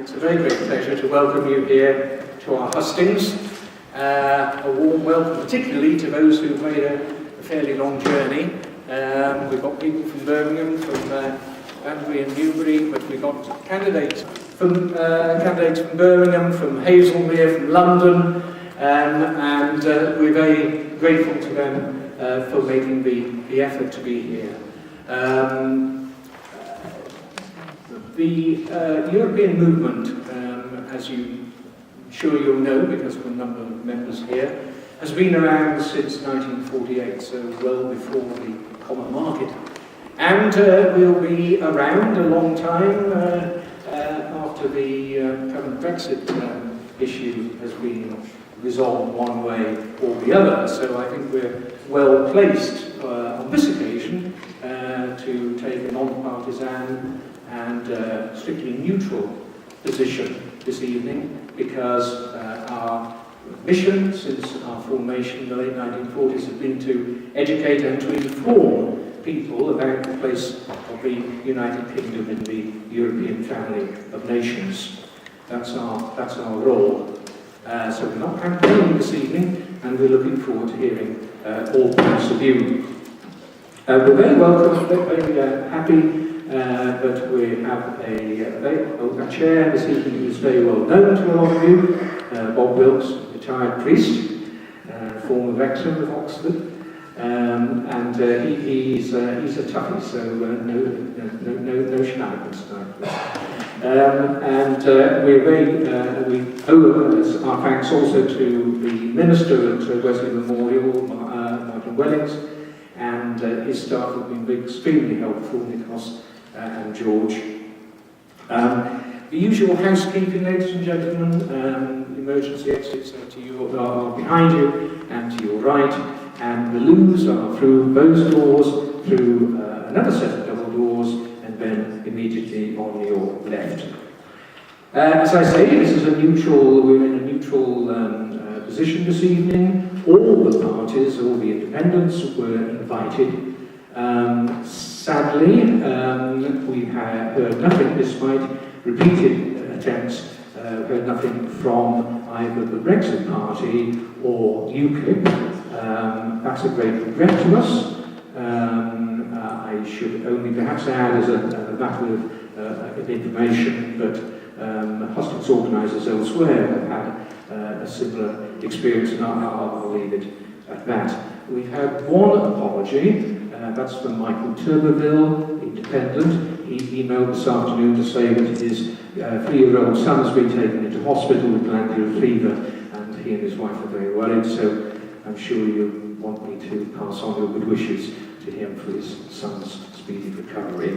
it's a very great pleasure to welcome you here to our hustings. A warm welcome particularly to those who've made a fairly long journey. We've got people from Birmingham, from Banbury and Newbury, but we've got candidates from Birmingham, from Haslemere, from London, and we're very grateful to them for making the effort to be here. The European movement, as I'm sure you'll know because of a number of members here, has been around since 1948, so well before the common market. And we'll be around a long time after the current Brexit issue has been resolved one way or the other. So I think we're well placed on this occasion to take a non-partisan and strictly neutral position this evening, because our mission since our formation in the late 1940s has been to educate and to inform people about the place of the United Kingdom in the European family of nations. That's our role. So we're not campaigning this evening, and we're looking forward to hearing all points of view. We're very welcome, very happy that we have a chair this evening who is very well known to a lot of you, Bob Wilkes, retired priest, former rector of Oxford, and he's a toughie, so no shenanigans tonight. We owe our thanks also to the minister at Wesley Memorial, Martin Wellings, and his staff have been extremely helpful, Nikos and George. The usual housekeeping, ladies and gentlemen, emergency exits are behind you and to your right, and the loos are through those doors, through another set of double doors, and then immediately on your left. As I say, we're in a neutral position this evening. All the parties, all the independents were invited. Sadly, we've heard nothing, despite repeated attempts, heard nothing from either the Brexit Party or UKIP. That's a great regret to us. I should only perhaps add as a matter of information that Hustings organisers elsewhere have had a similar experience, and I'll leave it at that. We've had one apology, that's from Michael Turberville, independent. He emailed this afternoon to say that his 3-year-old son has been taken into hospital with glandular fever, and he and his wife are very worried, so I'm sure you want me to pass on your good wishes to him for his son's speedy recovery.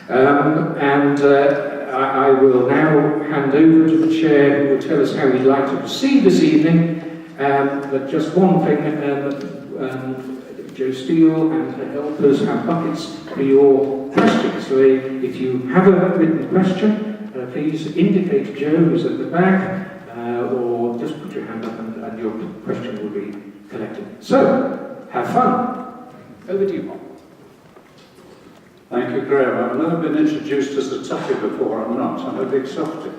I will now hand over to the chair who will tell us how we'd like to proceed this evening. But just one thing, Joe Steele and her helpers have buckets for your questions. So if you have a written question, please indicate to Joe who's at the back, or just put your hand up and your question will be collected. So, have fun. Over to you, Bob. Thank you, Graham. I've never been introduced as a toughie before. I'm not. I'm a big softie.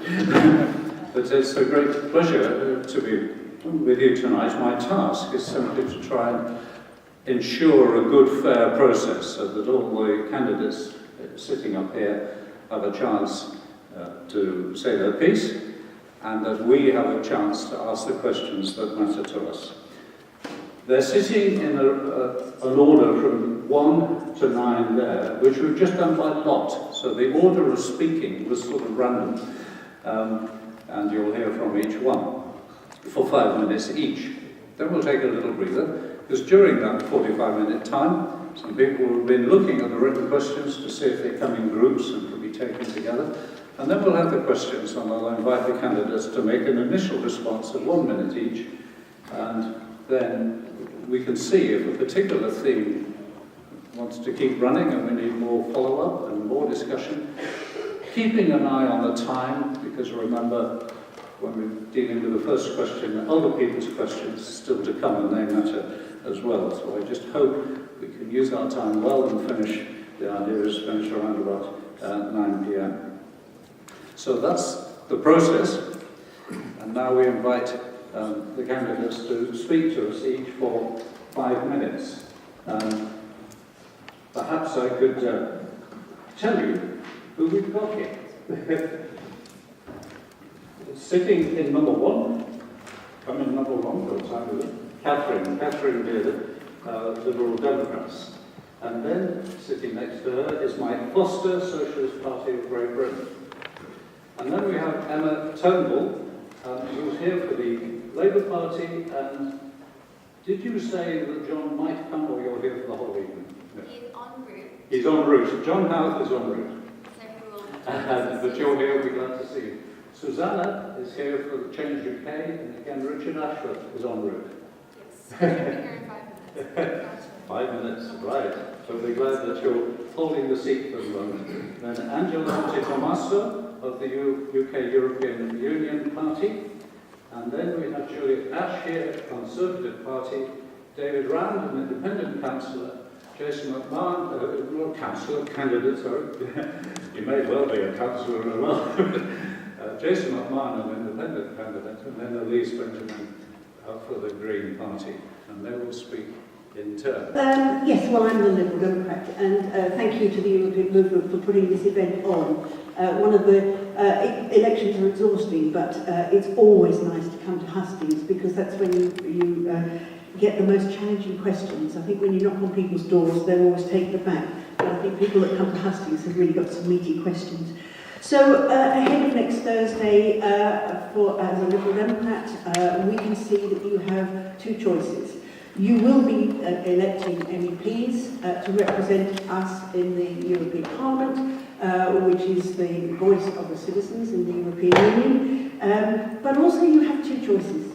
But it's a great pleasure to be with you tonight. My task is simply to try and ensure a good, fair process so that all the candidates sitting up here have a chance to say their piece, and that we have a chance to ask the questions that matter to us. They're sitting in an order from 1 to 9 there, which we've just done by lot. So the order of speaking was sort of random, and you'll hear from each one for 5 minutes each. Then we'll take a little breather, because during that 45-minute time, some people have been looking at the written questions to see if they come in groups and can be taken together. And then we'll have the questions, and I'll invite the candidates to make an initial response of 1 minute each, and then we can see if a particular theme wants to keep running and we need more follow-up and more discussion. Keeping an eye on the time, because remember, when we're dealing with the first question, other people's questions still to come, and they matter as well. So I just hope we can use our time well and finish. The idea is finish around about 9 p.m. So that's the process. And now we invite the candidates to speak to us each for 5 minutes. Perhaps I could tell you who we've got here. Sitting in number 1, I'm in number 1 for the time of it, Catherine Beard, Liberal Democrats. And then sitting next to her is Mike Foster, Socialist Party of Great Britain. And then we have Emma Turnbull, who's here for the Labour Party. And did you say that John might come, or you're here for the whole evening? No. He's en route. He's en route. John Houth is en route. So he will But you're here, we're glad to see you. Susanna is here for the Change UK, and again Richard Ashworth is en route. Yes, he'll be here in 5 minutes. 5 minutes, right. So we're glad that you're holding the seat for the moment. Then Angela Monte-Tomaso of the UK European Union Party. And then we have Juliette Ash here, Conservative Party. David Rand, an independent councillor. Jason McMahon, councillor, candidate, sorry. You may well be a councillor as well. Jason McMahon, an independent candidate. And then Elise Benjamin for the Green Party. And they will speak in turn. Yes, well, I'm the Liberal Democrat, and thank you to the European Movement for putting this event on. One of the elections are exhausting, but it's always nice to come to Hustings because that's when you get the most challenging questions. I think when you knock on people's doors, they're always taken aback. But I think people that come to Hustings have really got some meaty questions. So ahead of next Thursday, as a Liberal Democrat, we can see that you have 2 choices. You will be electing MEPs to represent us in the European Parliament, which is the voice of the citizens in the European Union. But also you have 2 choices.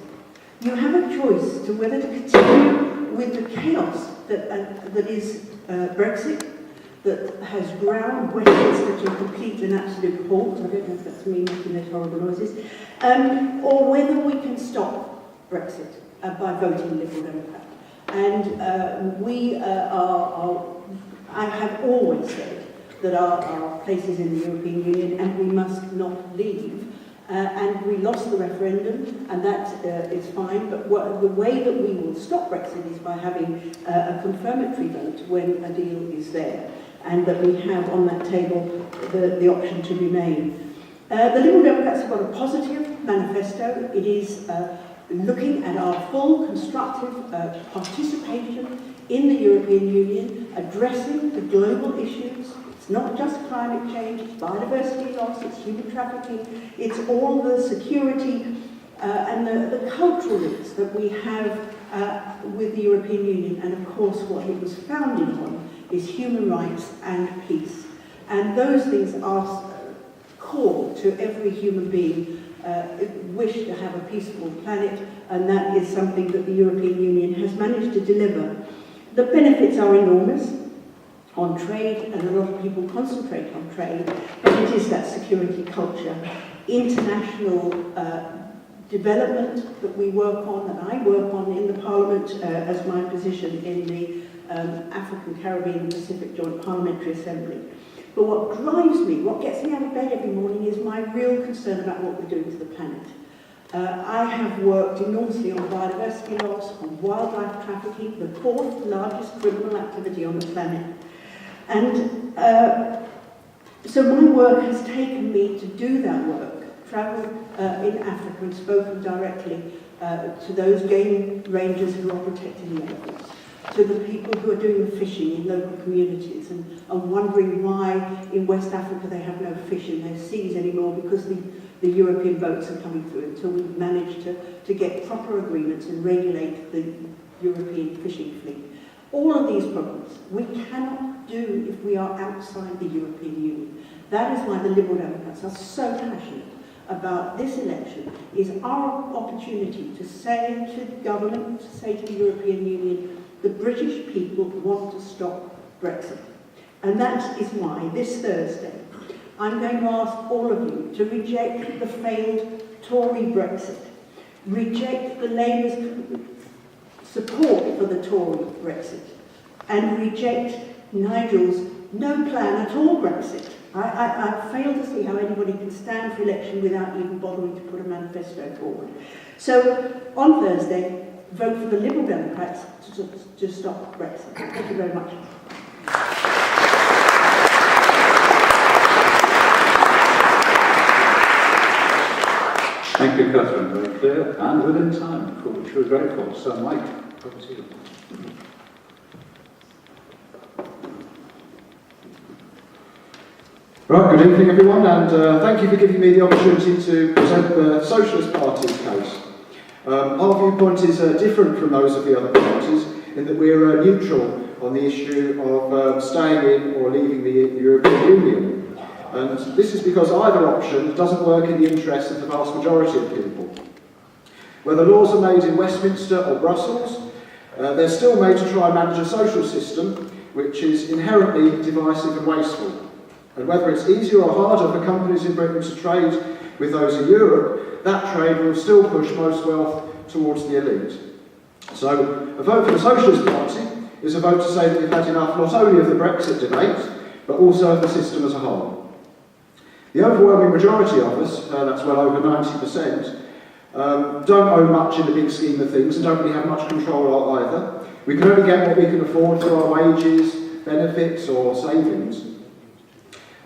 You have a choice to whether to continue with the chaos that is Brexit, that has ground Westminster to a complete and absolute halt. I don't know if that's me making those horrible noises. Or whether we can stop Brexit by voting Liberal Democrat. And I have always said that our place is in the European Union and we must not leave. And we lost the referendum, and that is fine, but the way that we will stop Brexit is by having a confirmatory vote when a deal is there, and that we have on that table the option to remain. The Liberal Democrats have got a positive manifesto. It is looking at our full constructive participation in the European Union, addressing the global issues. It's not just climate change, it's biodiversity loss, it's human trafficking, it's all the security and the cultural links that we have with the European Union. And of course what it was founded on is human rights and peace. And those things are core to every human being wish to have a peaceful planet, and that is something that the European Union has managed to deliver. The benefits are enormous on trade, and a lot of people concentrate on trade, but it is that security culture, international development that we work on, that I work on in the Parliament as my position in the African, Caribbean and Pacific Joint Parliamentary Assembly. But what drives me, what gets me out of bed every morning is my real concern about what we're doing to the planet. I have worked enormously on biodiversity loss, on wildlife trafficking, the 4th largest criminal activity on the planet. And so my work has taken me to do that work, travelled in Africa and spoken directly to those game rangers who are protecting the elephants, to the people who are doing the fishing in local communities and wondering why in West Africa they have no fish in their seas anymore because the European boats are coming through, until we've managed to get proper agreements and regulate the European fishing fleet. All of these problems we cannot do if we are outside the European Union. That is why the Liberal Democrats are so passionate about this election, is our opportunity to say to the government, to say to the European Union, the British people want to stop Brexit. And that is why this Thursday I'm going to ask all of you to reject the failed Tory Brexit, reject the Labour's support for the Tory Brexit, and reject Nigel's no plan at all Brexit. I fail to see how anybody can stand for election without even bothering to put a manifesto forward. So, on Thursday, vote for the Liberal Democrats to stop Brexit. Thank you very much. Thank you, Catherine. Very clear and within time, for which we're grateful. So, Mike, over to you. Right, good evening everyone, and thank you for giving me the opportunity to present the Socialist Party's case. Our viewpoint is different from those of the other parties in that we're neutral on the issue of staying in or leaving the European Union. And this is because either option doesn't work in the interests of the vast majority of people. Whether laws are made in Westminster or Brussels, they're still made to try and manage a social system which is inherently divisive and wasteful. And whether it's easier or harder for companies in Britain to trade with those in Europe, that trade will still push most wealth towards the elite. So, a vote for the Socialist Party is a vote to say that we've had enough not only of the Brexit debate, but also of the system as a whole. The overwhelming majority of us, that's well over 90%, don't own much in the big scheme of things and don't really have much control either. We can only get what we can afford through our wages, benefits or savings.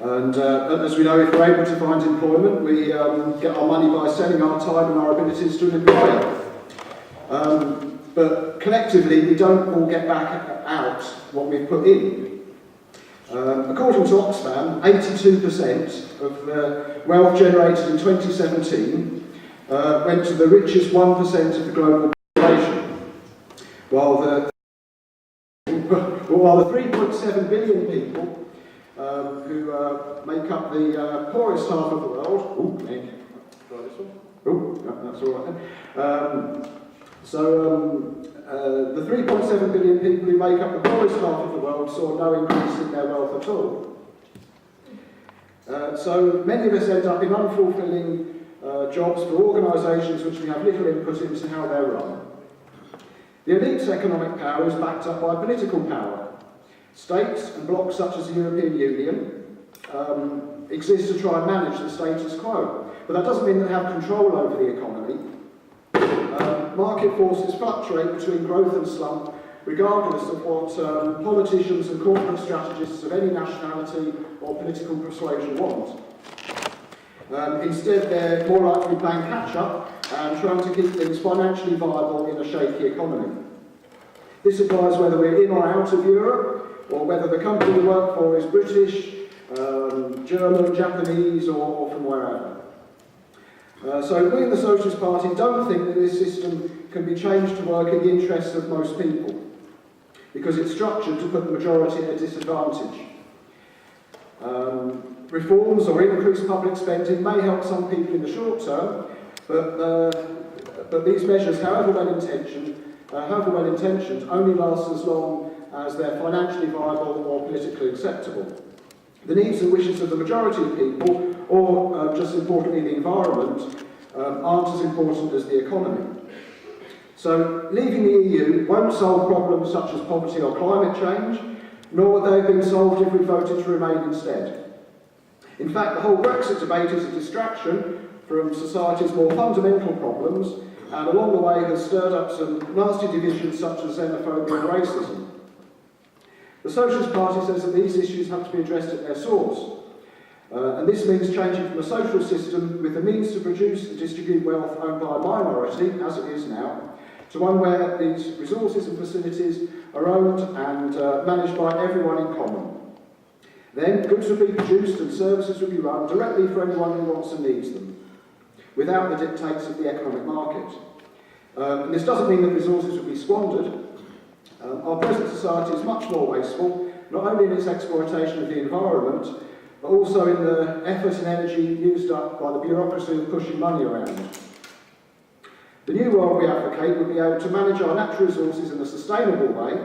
And as we know, if we're able to find employment, we get our money by selling our time and our abilities to an employer. But collectively, we don't all get back out what we've put in. According to Oxfam, 82% of the wealth generated in 2017 went to the richest 1% of the global population, while the 3.7 billion people who make up the poorest half of the world. Try this one. That's all right then. The 3.7 billion people who make up the poorest half of the world saw no increase in their wealth at all. So many of us end up in unfulfilling jobs for organisations which we have little input into how they're run. The elite's economic power is backed up by political power. States and blocs such as the European Union exist to try and manage the status quo, but that doesn't mean they have control over the economy. Market forces fluctuate between growth and slump, regardless of what politicians and corporate strategists of any nationality or political persuasion want. Instead, they're more likely to be playing catch-up and trying to keep things financially viable in a shaky economy. This applies whether we're in or out of Europe, or whether the company we work for is British, German, Japanese, or from wherever. So we in the Socialist Party don't think that this system can be changed to work in the interests of most people, because it's structured to put the majority at a disadvantage. Reforms or increased public spending may help some people in the short term, but these measures, however well intentioned, only last as long as they're financially viable or politically acceptable. The needs and wishes of the majority of people, or just importantly the environment, aren't as important as the economy. So leaving the EU won't solve problems such as poverty or climate change, nor would they have been solved if we voted to remain instead. In fact, the whole Brexit debate is a distraction from society's more fundamental problems, and along the way has stirred up some nasty divisions such as xenophobia and racism. The Socialist Party says that these issues have to be addressed at their source, and this means changing from a social system with the means to produce and distribute wealth owned by a minority, as it is now, to one where these resources and facilities are owned and managed by everyone in common. Then goods would be produced and services would be run directly for anyone who wants and needs them, without the dictates of the economic market. And this doesn't mean that resources would be squandered. Our present society is much more wasteful, not only in its exploitation of the environment, but also in the effort and energy used up by the bureaucracy of pushing money around. The new world we advocate would be able to manage our natural resources in a sustainable way,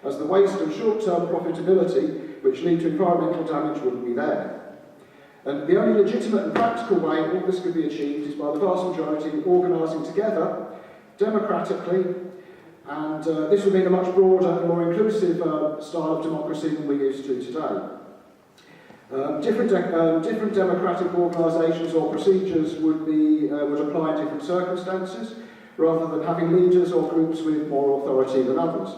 as the waste and short-term profitability which lead to environmental damage wouldn't be there. And the only legitimate and practical way all this could be achieved is by the vast majority organising together, democratically, and this would mean a much broader and more inclusive style of democracy than we're used to today. Different democratic organisations or procedures would apply in different circumstances, rather than having leaders or groups with more authority than others.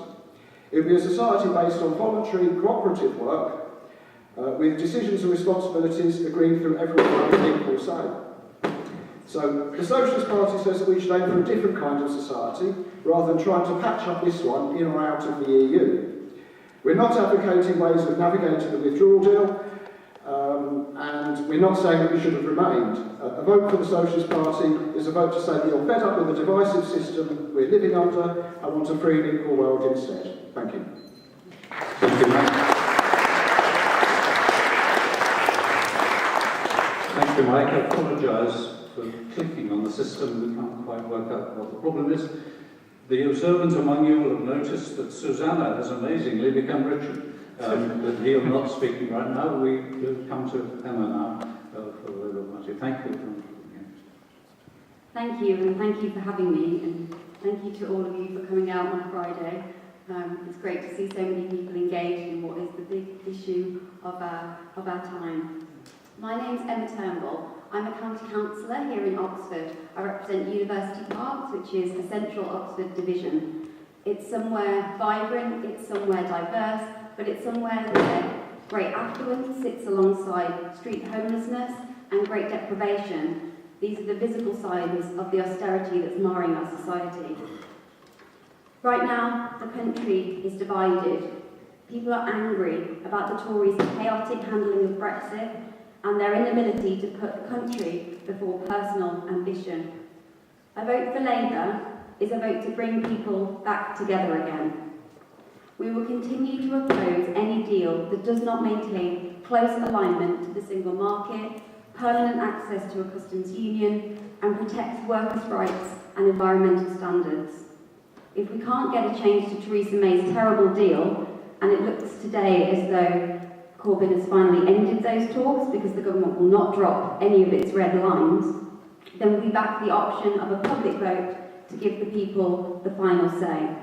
It would be a society based on voluntary, cooperative work, with decisions and responsibilities agreed through everyone with equal say. So the Socialist Party says that we should aim for a different kind of society, rather than trying to patch up this one in or out of the EU. We're not advocating ways of navigating the withdrawal deal, and we're not saying that we should have remained. A vote for the Socialist Party is a vote to say that you're fed up with the divisive system we're living under and want a free and equal world instead. Thank you. Thank you, Mike. Thank you, Mike. I apologise for clicking on the system. We can't quite work out what the problem is. The observant among you will have noticed that Susanna has amazingly become Richard. But he'll not speaking right now. We do come to Emma now for the Labour Party. Thank you. Thank you, and thank you for having me, and thank you to all of you for coming out on a Friday. It's great to see so many people engaged in what is the big issue of our time. My name's Emma Turnbull. I'm a county councillor here in Oxford. I represent University Parks, which is a central Oxford division. It's somewhere vibrant, it's somewhere diverse, but it's somewhere where great affluence sits alongside street homelessness and great deprivation. These are the visible signs of the austerity that's marring our society. Right now, the country is divided. People are angry about the Tories' chaotic handling of Brexit and their inability to put the country before personal ambition. A vote for Labour is a vote to bring people back together again. We will continue to oppose any deal that does not maintain close alignment to the single market, permanent access to a customs union, and protects workers' rights and environmental standards. If we can't get a change to Theresa May's terrible deal, and it looks today as though Corbyn has finally ended those talks because the government will not drop any of its red lines, then we back the option of a public vote to give the people the final say.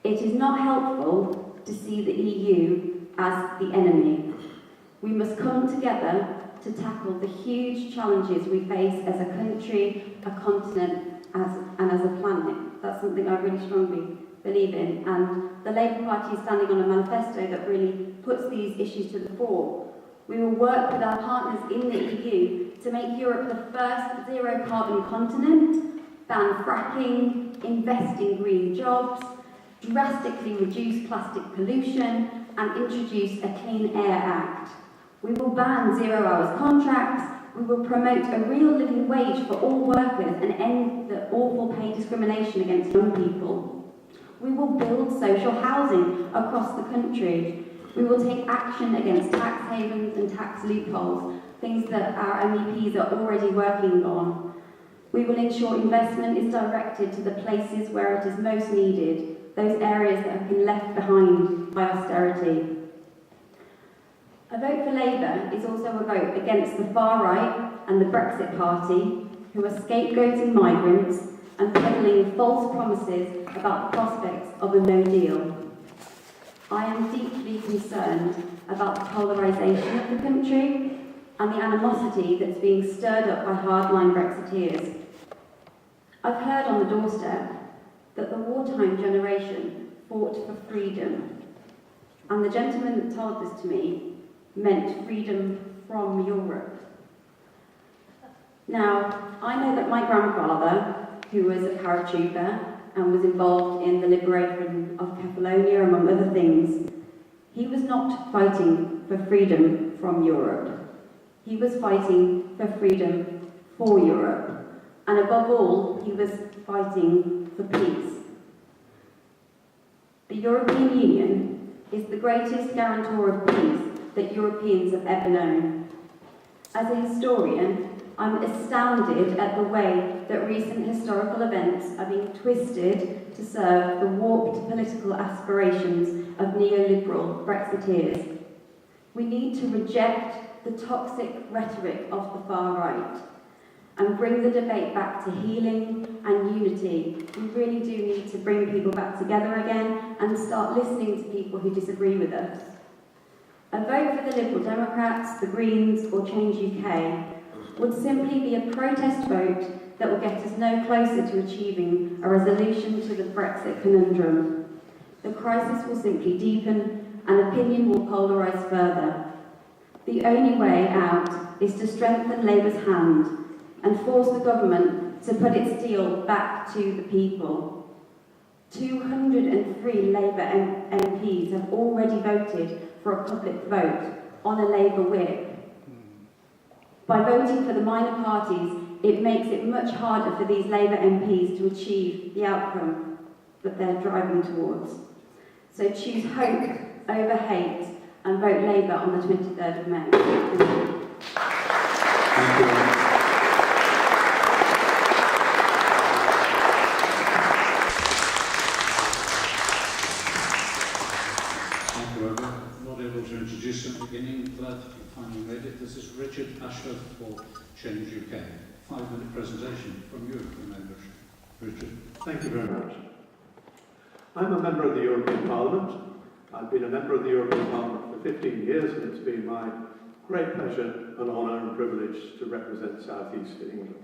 It is not helpful to see the EU as the enemy. We must come together to tackle the huge challenges we face as a country, a continent, and as a planet. That's something I really strongly believe in, and the Labour Party is standing on a manifesto that really puts these issues to the fore. We will work with our partners in the EU to make Europe the first zero-carbon continent, ban fracking, invest in green jobs, drastically reduce plastic pollution, and introduce a Clean Air Act. We will ban zero-hours contracts, we will promote a real living wage for all workers and end the awful pay discrimination against young people. We will build social housing across the country. We will take action against tax havens and tax loopholes, things that our MEPs are already working on. We will ensure investment is directed to the places where it is most needed, those areas that have been left behind by austerity. A vote for Labour is also a vote against the far right and the Brexit Party, who are scapegoating migrants and peddling false promises about the prospects of a no deal. I am deeply concerned about the polarisation of the country and the animosity that's being stirred up by hardline Brexiteers. I've heard on the doorstep that the wartime generation fought for freedom, and the gentleman that told this to me meant freedom from Europe. Now, I know that my grandfather, who was a paratrooper and was involved in the liberation of Catalonia, among other things, he was not fighting for freedom from Europe. He was fighting for freedom for Europe. And above all, he was fighting for peace. The European Union is the greatest guarantor of peace that Europeans have ever known. As a historian, I'm astounded at the way that recent historical events are being twisted to serve the warped political aspirations of neoliberal Brexiteers. We need to reject the toxic rhetoric of the far right and bring the debate back to healing and unity. We really do need to bring people back together again and start listening to people who disagree with us. A vote for the Liberal Democrats, the Greens or Change UK would simply be a protest vote that will get us no closer to achieving a resolution to the Brexit conundrum. The crisis will simply deepen and opinion will polarise further. The only way out is to strengthen Labour's hand and force the government to put its deal back to the people. 203 Labour MPs have already voted for a public vote on a Labour whip. By voting for the minor parties, it makes it much harder for these Labour MPs to achieve the outcome that they're driving towards. So choose hope over hate and vote Labour on the 23rd of May. Thank you. Thank you. I'm not able to introduce at the beginning, glad that you finally made it. This is Richard Ashworth for Change UK. 5-minute presentation from you, Richard. Thank you very much. I'm a member of the European Parliament. I've been a member of the European Parliament for 15 years, and it's been my great pleasure and honour and privilege to represent South East England.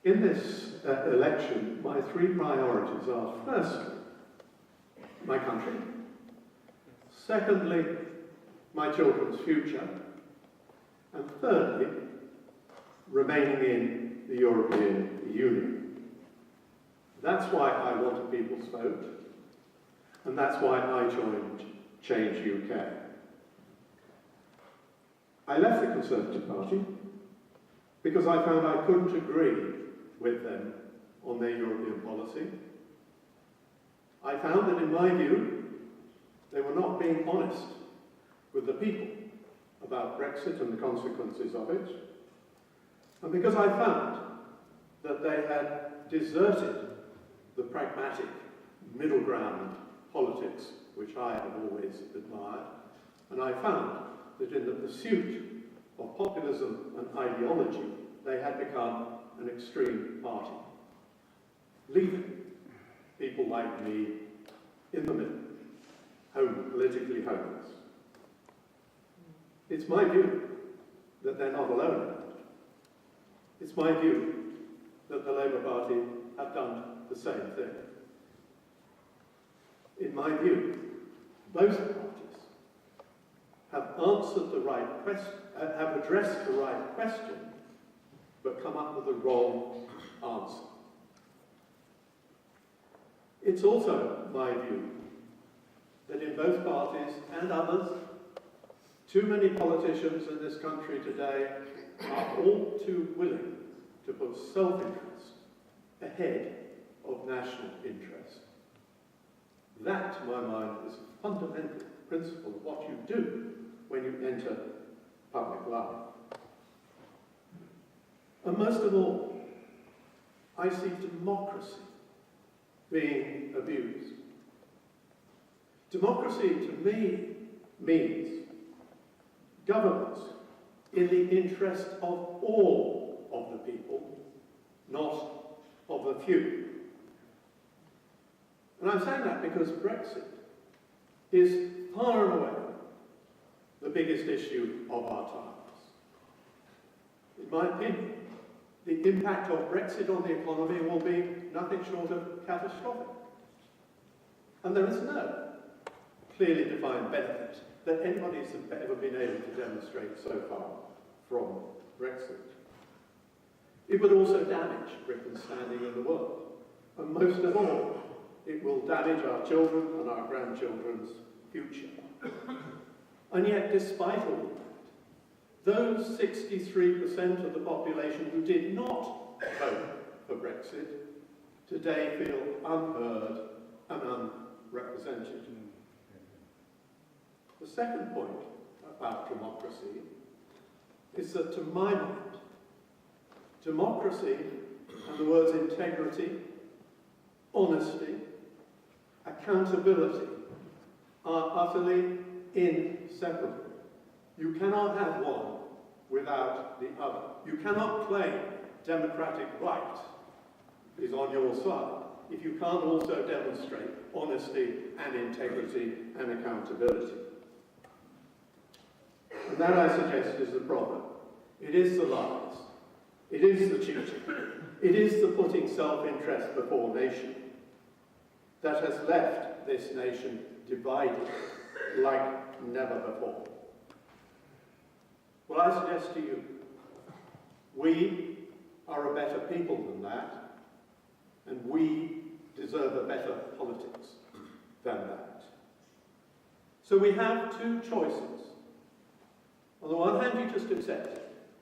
In this election, my three priorities are, firstly, my country, secondly, my children's future, and thirdly, remaining in the European Union. That's why I want a people's vote, and that's why I joined Change UK. I left the Conservative Party because I found I couldn't agree with them on their European policy. I found that, in my view, they were not being honest with the people about Brexit and the consequences of it, and because I found that they had deserted the pragmatic middle ground politics which I have always admired, and I found that in the pursuit of populism and ideology they had become an extreme party, leaving people like me in the middle, politically homeless. It's my view that they're not alone in that. It's my view that the Labour Party have done the same thing. In my view, both parties have answered the right question, have addressed the right question, but come up with the wrong answer. It's also my view that in both parties and others, too many politicians in this country today are all too willing to put self-interest ahead of national interest. That, to my mind, is a fundamental principle of what you do when you enter public life. And most of all, I see democracy being abused. Democracy, to me, means governments in the interest of all of the people, not of a few. And I'm saying that because Brexit is far and away the biggest issue of our times. In my opinion, the impact of Brexit on the economy will be nothing short of catastrophic. And there is no clearly defined benefit that anybody's ever been able to demonstrate so far from Brexit. It would also damage Britain's standing in the world. And most of all, it will damage our children and our grandchildren's future. And yet, despite all that, those 63% of the population who did not vote for Brexit today feel unheard and unrepresented. The second point about democracy is that, to my mind, democracy and the words integrity, honesty, accountability are utterly inseparable. You cannot have one without the other. You cannot claim democratic right is on your side if you can't also demonstrate honesty and integrity and accountability. And that, I suggest, is the problem. It is the lies. It is the cheating. It is the putting self-interest before nation that has left this nation divided like never before. Well, I suggest to you, we are a better people than that, and we deserve a better politics than that. So we have two choices. On the one hand, you just accept it.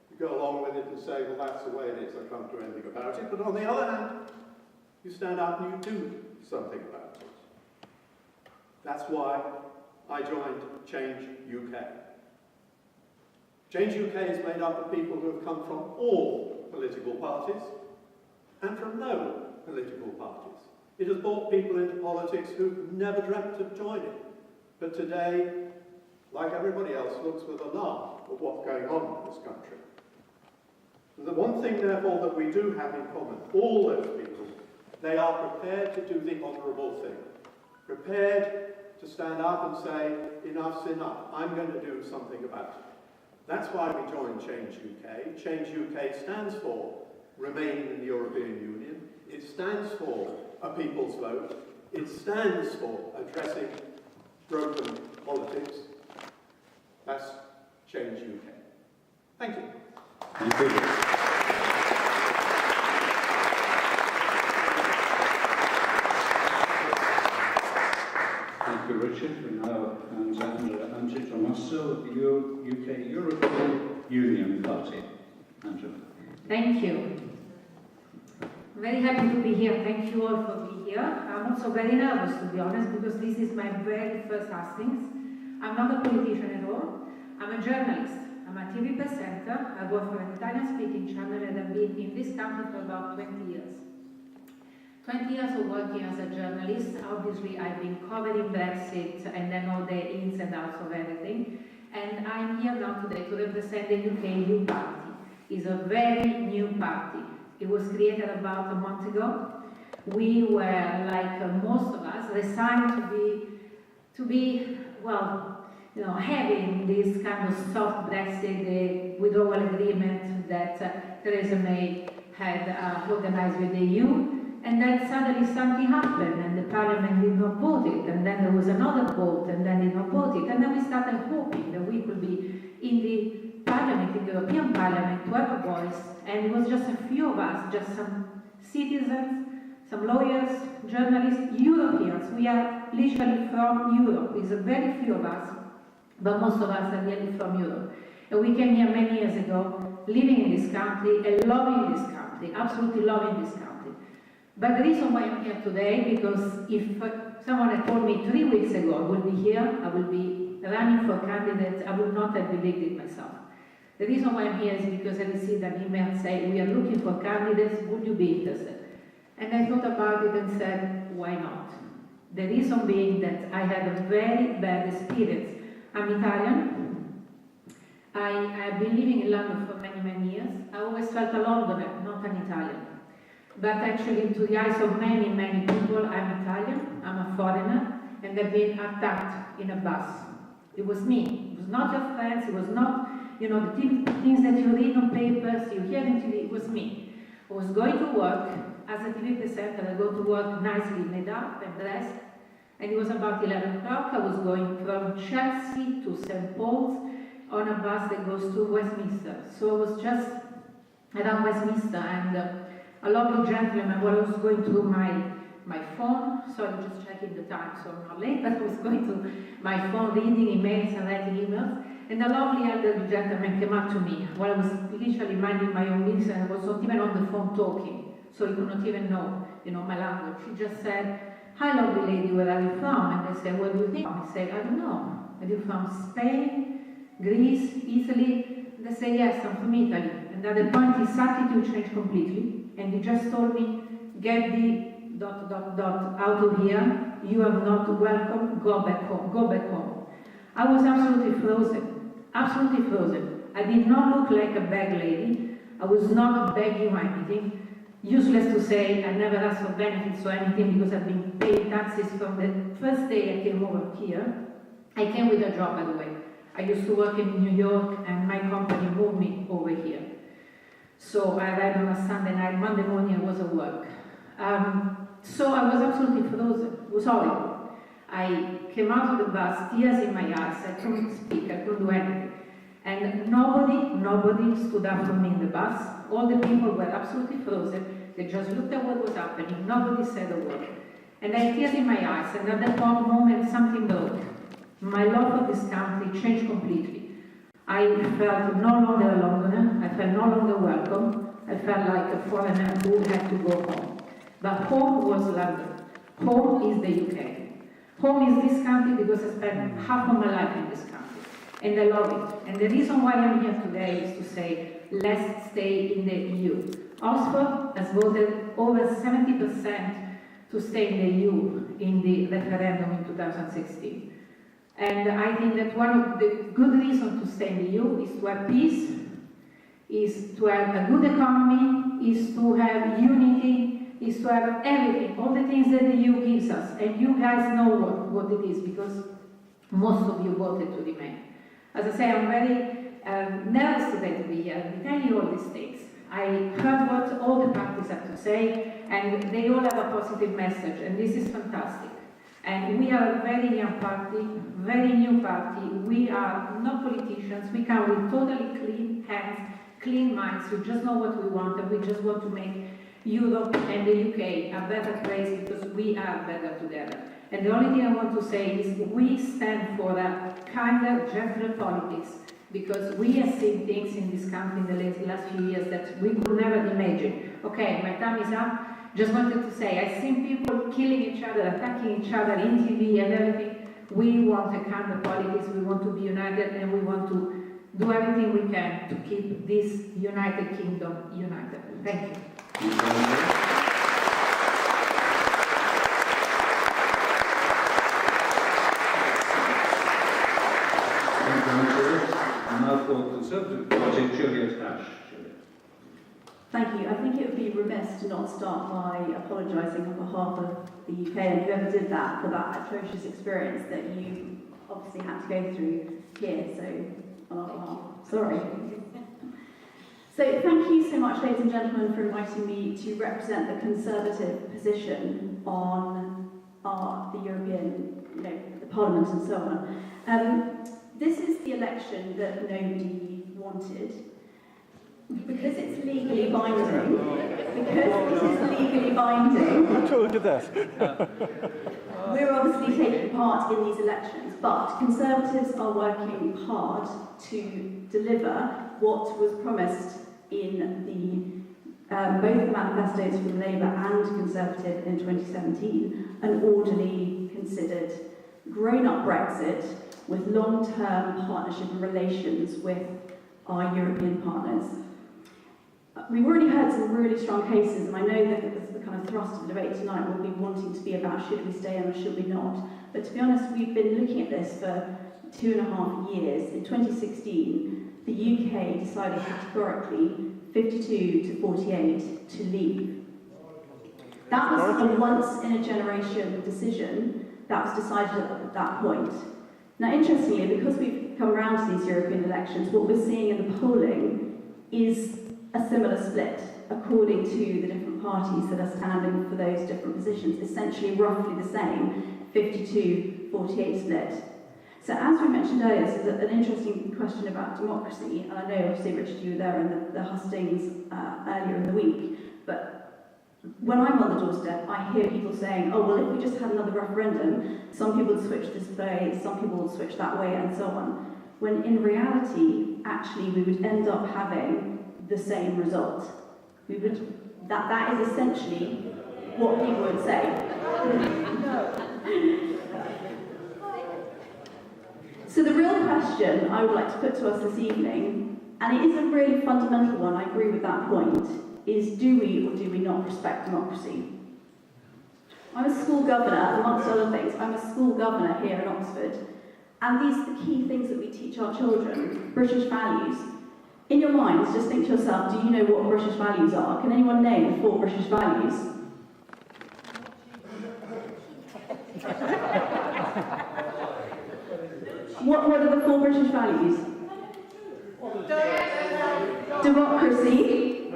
You go along with it and say, well, that's the way it is, I can't do anything about it. But on the other hand, you stand up and you do something about it. That's why I joined Change UK. Change UK is made up of people who have come from all political parties and from no political parties. It has brought people into politics who never dreamt of joining, but today, like everybody else, looks with alarm at what's going on in this country. And the one thing, therefore, that we do have in common, all those people, they are prepared to do the honourable thing, prepared to stand up and say, enough's enough, I'm going to do something about it. That's why we joined Change UK. Change UK stands for remaining in the European Union. It stands for a people's vote. It stands for addressing broken politics. That's Change UK. Thank you. Thank you. Thank you, Richard. We now have Andrew from Hustle of the UK European Union Party. Andrew. Thank you. I'm very happy to be here. Thank you all for being here. I'm also very nervous, to be honest, because this is my very first Hustings. I'm not a politician at all. I'm a journalist. I'm a TV presenter. I work for an Italian-speaking channel and I've been in this country for about 20 years. 20 years of working as a journalist. Obviously, I've been covering Brexit and then all the ins and outs of everything. And I'm here now today to represent the UK Youth Party. It's a very new party. It was created about a month ago. We were, like most of us, resigned to be, well, having this kind of soft Brexit, the withdrawal agreement that Theresa May had organized with the EU. And then suddenly something happened and the Parliament did not vote it, and then there was another vote and then did not vote it, and then we started hoping that we could be in the Parliament, in the European Parliament, to have a voice, and it was just a few of us, just some citizens, some lawyers, journalists, Europeans. We are literally from Europe. It's a very few of us, but most of us are really from Europe. And we came here many years ago, living in this country and loving this country, absolutely loving this country. But the reason why I'm here today, because if someone had told me 3 weeks ago I will be here, I will be running for candidate, I would not have believed it myself. The reason why I'm here is because I received an email saying, we are looking for candidates, would you be interested? And I thought about it and said, why not? The reason being that I had a very bad experience. I'm Italian. I have been living in London for many, many years. I always felt a Londoner, not an Italian. But actually, to the eyes of many, many people, I'm Italian, I'm a foreigner, and I've been attacked in a bus. It was me. It was not your friends, it was not, the things that you read on papers, you hear on TV, it was me. I was going to work as a TV presenter. I go to work nicely made up and dressed, and it was about 11 o'clock. I was going from Chelsea to St. Paul's on a bus that goes to Westminster. So I was just around Westminster, and a lovely gentleman, while I was going through my phone, sorry, just checking the time so I'm not late, but I was going through my phone, reading emails and writing emails, and a lovely elderly gentleman came up to me while I was literally minding my own business, and I was not even on the phone talking, so he could not even know, my language. He just said, hi lovely lady, where are you from? And I said, where do you think? He said, I don't know. Are you from Spain, Greece, Italy? And I said, yes, I'm from Italy. And at the point his attitude changed completely. And he just told me, get the ... out of here, you are not welcome, go back home, go back home. I was absolutely frozen, I did not look like a bag lady, I was not begging or anything. Useless to say, I never asked for benefits or anything because I've been paying taxes from the first day I came over here. I came with a job, by the way. I used to work in New York, and my company moved me over here. So I arrived on a Sunday night, Monday morning I was at work. So I was absolutely frozen. It was horrible. I came out of the bus, tears in my eyes. I couldn't speak, I couldn't do anything. And nobody stood up for me in the bus. All the people were absolutely frozen. They just looked at what was happening. Nobody said a word. And I had tears in my eyes, and at that moment something broke. My love for this country changed completely. I felt no longer a Londoner. I felt no longer welcome. I felt like a foreigner who had to go home. But home was London. Home is the UK. Home is this country because I spent half of my life in this country. And I love it. And the reason why I'm here today is to say, let's stay in the EU. Oxford has voted over 70% to stay in the EU in the referendum in 2016. And I think that one of the good reasons to stay in the EU is to have peace, is to have a good economy, is to have unity, is to have everything, all the things that the EU gives us. And you guys know what it is, because most of you voted to remain. As I say, I'm very nervous today to be here and tell you all these things. I heard what all the parties have to say, and they all have a positive message, and this is fantastic. And we are a very young party, very new party. We are not politicians. We come with totally clean hands, clean minds. We just know what we want, and we just want to make Europe and the UK a better place because we are better together. And the only thing I want to say is we stand for a kinder, gentler politics, because we have seen things in this country in the last few years that we could never imagine. Okay, my time is up. Just wanted to say, I've seen people killing each other, attacking each other in TV and everything. We want a kinder politics, we want to be united, and we want to do everything we can to keep this United Kingdom united. Thank you. And now for Conservative Party, Juliette Ash. Thank you. I think it would be remiss to not start by apologising on behalf of the UK and whoever did that for that atrocious experience that you obviously had to go through here. So, on our behalf, sorry. So, thank you so much, ladies and gentlemen, for inviting me to represent the Conservative position on the European, the Parliament and so on. This is the election that nobody wanted. Because it's legally binding, we're obviously taking part in these elections, but Conservatives are working hard to deliver what was promised in both the manifestos from Labour and Conservative in 2017, an orderly, considered, grown-up Brexit with long-term partnership and relations with our European partners. We've already heard some really strong cases, and I know that the kind of thrust of the debate tonight will be wanting to be about should we stay in or should we not. But to be honest, we've been looking at this for 2.5 years. In 2016, the UK decided categorically 52 to 48 to leave. That was a once-in-a-generation decision that was decided at that point. Now, interestingly, because we've come around to these European elections, what we're seeing in the polling is a similar split according to the different parties that are standing for those different positions, essentially roughly the same, 52-48 split. So as we mentioned earlier, this is an interesting question about democracy, and I know obviously Richard, you were there in the Hustings earlier in the week, but when I'm on the doorstep, I hear people saying, oh, well, if we just had another referendum, some people would switch this way, some people would switch that way, and so on. When in reality, actually, we would end up having the same result. That is essentially what people would say. So the real question I would like to put to us this evening, and it is a really fundamental one, I agree with that point, is do we or do we not respect democracy? I'm a school governor, amongst other things, I'm a school governor here in Oxford, and these are the key things that we teach our children, British values. In your minds, just think to yourself, do you know what British values are? Can anyone name 4 British values? What are the 4 core British values? Democracy.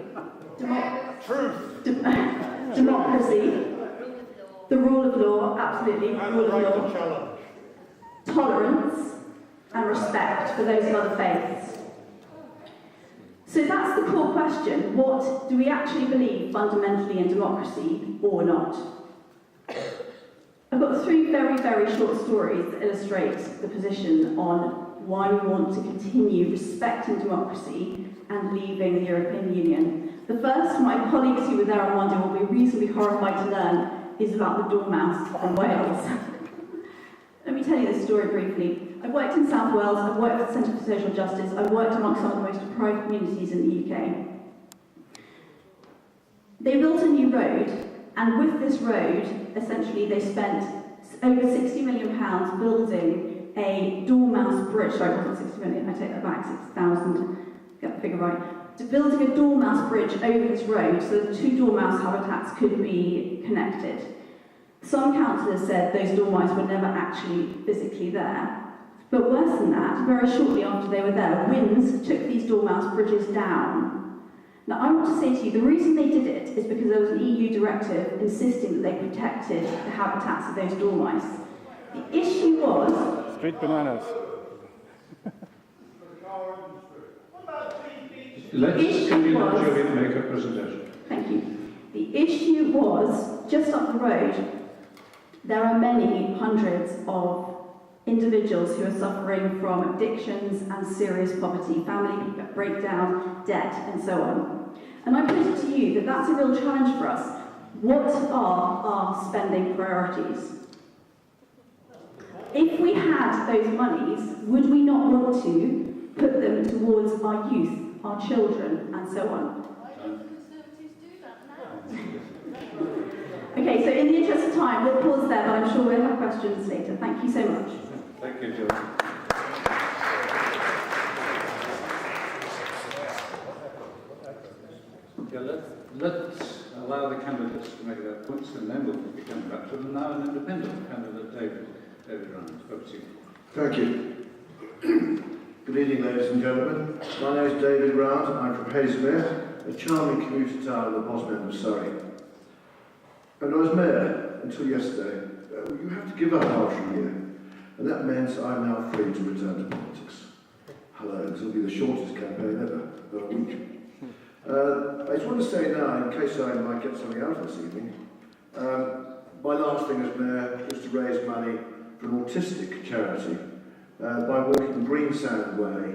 Democracy. The rule of law, absolutely. Rule of law. Tolerance and respect for those of other faiths. So that's the core question. What do we actually believe fundamentally in democracy or not? I've got 3 very, very short stories that illustrate the position on why we want to continue respecting democracy and leaving the European Union. The first, my colleagues who were there on Monday will be reasonably horrified to learn, is about the dormouse in Wales. Let me tell you this story briefly. I've worked in South Wales, I've worked at the Centre for Social Justice, I've worked amongst some of the most deprived communities in the UK. They built a new road, and with this road, essentially they spent over £60 million building a dormouse bridge. Sorry, it wasn't 60 million, I take that back, 6,000, get the figure right. Building a dormouse bridge over this road so that 2 dormouse habitats could be connected. Some councillors said those dormice were never actually physically there. But worse than that, very shortly after they were there, winds took these dormouse bridges down. Now, I want to say to you, the reason they did it is because there was an EU directive insisting that they protected the habitats of those dormice. The issue was... Street bananas. Let's Juliette make a presentation. Thank you. The issue was, just up the road, there are many hundreds of individuals who are suffering from addictions and serious poverty, family breakdown, debt, and so on. And I put it to you that that's a real challenge for us. What are our spending priorities? If we had those monies, would we not want to put them towards our youth, our children, and so on? Why don't Conservatives do that now? Okay, so in the interest of time, we'll pause there, but I'm sure we'll have questions later. Thank you so much. Thank you, Jill. Yeah, let's allow the candidates to make their points, and then we'll be coming back to them now. An independent candidate, David Rand. Over to you. Thank you. Good evening, ladies and gentlemen. My name is David Rand. I'm from Haslemere, a charming commuter town at the bottom end of Surrey. And I was mayor until yesterday. You have to give up after a year. And that meant I'm now free to return to politics. Hello, this will be the shortest campaign ever, about a week. I just want to say now, in case I might get something out of this evening, my last thing as mayor was to raise money for an autistic charity by walking Greensand Way,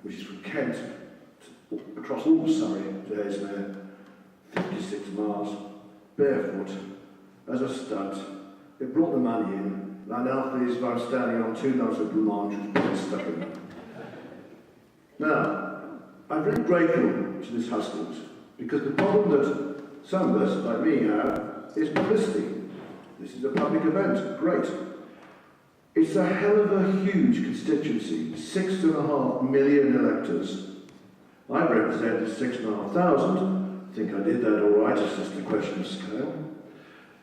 which is from Kent across all Surrey to Haslemere, 56 miles, barefoot, as a stunt. It brought the money in. And I now feel as if I'm standing on 2 lumps of blancmange which are stuck in them. Now, I'm very grateful to this Hustings, because the problem that some of us, like me, have is publicity. This is a public event, great. It's a hell of a huge constituency, 6.5 million electors. I represented 6,500. I think I did that all right, it's just a question of scale.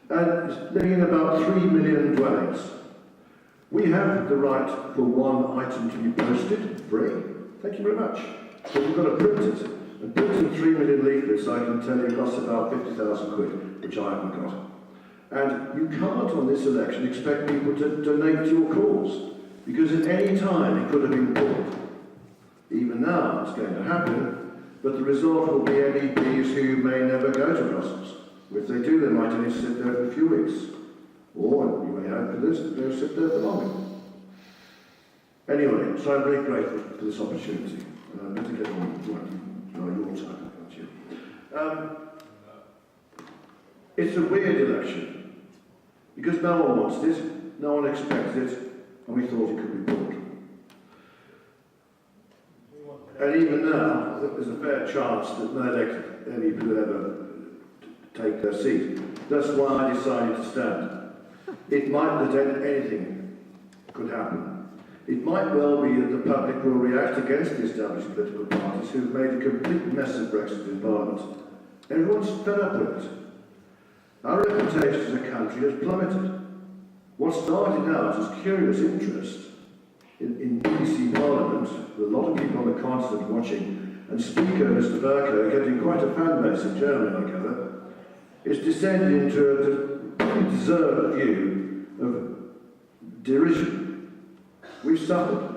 And living in about 3 million dwellings. We have the right for one item to be posted, free. Thank you very much. But we've got to print it. And printing 3 million leaflets, I can tell you, costs about 50,000 quid, which I haven't got. And you can't, on this election, expect people to donate to your cause, because at any time it could have been pulled. Even now it's going to happen, but the result will be MEPs who may never go to Brussels. If they do, they might only sit there for a few weeks. Or, you may hope, they'll sit there for longer. Anyway, so I'm very grateful for this opportunity. And I'm going to get on your time, aren't you? It's a weird election, because no one wants it, no one expects it, and we thought it could be pulled. And even now, there's a fair chance that no elected MEP will ever take their seat. That's why I decided to stand. It might that anything could happen. It might well be that the public will react against the established political parties who've made a complete mess of Brexit in Parliament. Everyone's fed up with it. Our reputation as a country has plummeted. What started out as curious interest in BBC Parliament, with a lot of people on the continent watching, and Speaker Mr. Bercow getting quite a fan base in Germany, I gather, is descending into a deserved view of derision. We've suffered.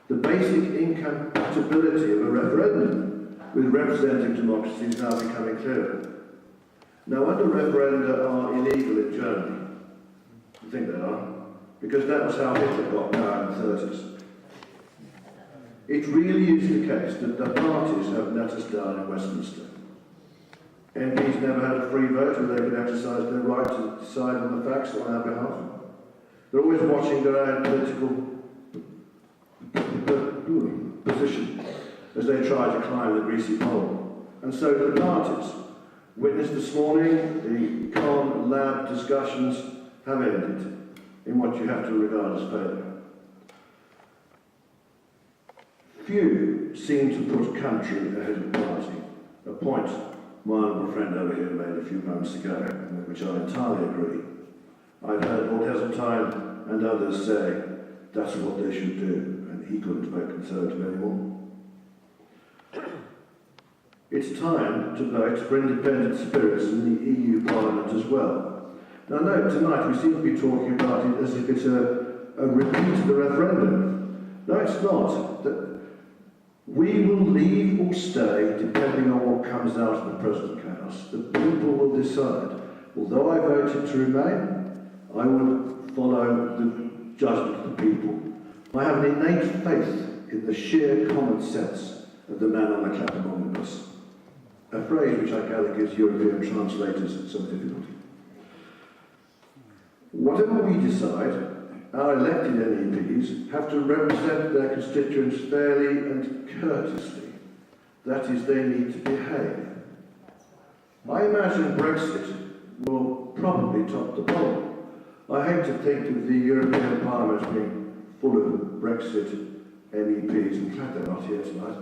The basic incompatibility of a referendum with representative democracy is now becoming clearer. No wonder referenda are illegal in Germany. I think they are, because that was how Hitler got power in the 30s. It really is the case that the parties have let us down in Westminster. MPs never had a free vote where they could exercise their right to decide on the facts on our behalf. They're always watching their own political position as they try to climb the greasy pole. And so do the parties. Witnessed this morning, the Con Lab discussions have ended in what you have to regard as failure. Few seem to put country ahead of party, a point my honourable friend over here made a few moments ago, with which I entirely agree. I've heard Lord Heseltine and others say that's what they should do, and he couldn't vote Conservative anymore. It's time to vote for independent spirits in the EU Parliament as well. Now note, tonight we seem to be talking about it as if it's a repeat of the referendum. No, it's not. We will leave or stay depending on what comes out of the present chaos. The people will decide. Although I voted to remain, I will follow the judgment of the people. I have an innate faith in the sheer common sense of the man on the Clapham omnibus. A phrase which I gather gives European translators some difficulty. Whatever we decide, our elected MEPs have to represent their constituents fairly and courteously. That is, they need to behave. I imagine Brexit will probably top the poll. I hate to think of the European Parliament being full of Brexit MEPs, I'm glad they're not here tonight,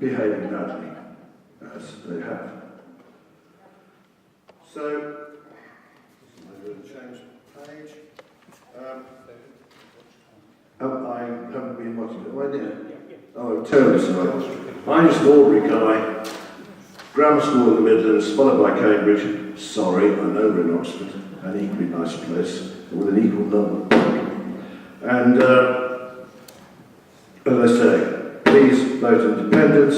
behaving badly, as they have. So, I'm going to change page. I haven't been watching it. Am I there? Oh, terribly sorry. I'm just an ordinary guy. Grammar school in the Midlands, followed by Cambridge. Sorry, I know we're in Oxford, an equally nice place, with an equal number. And, as I say, please vote independence,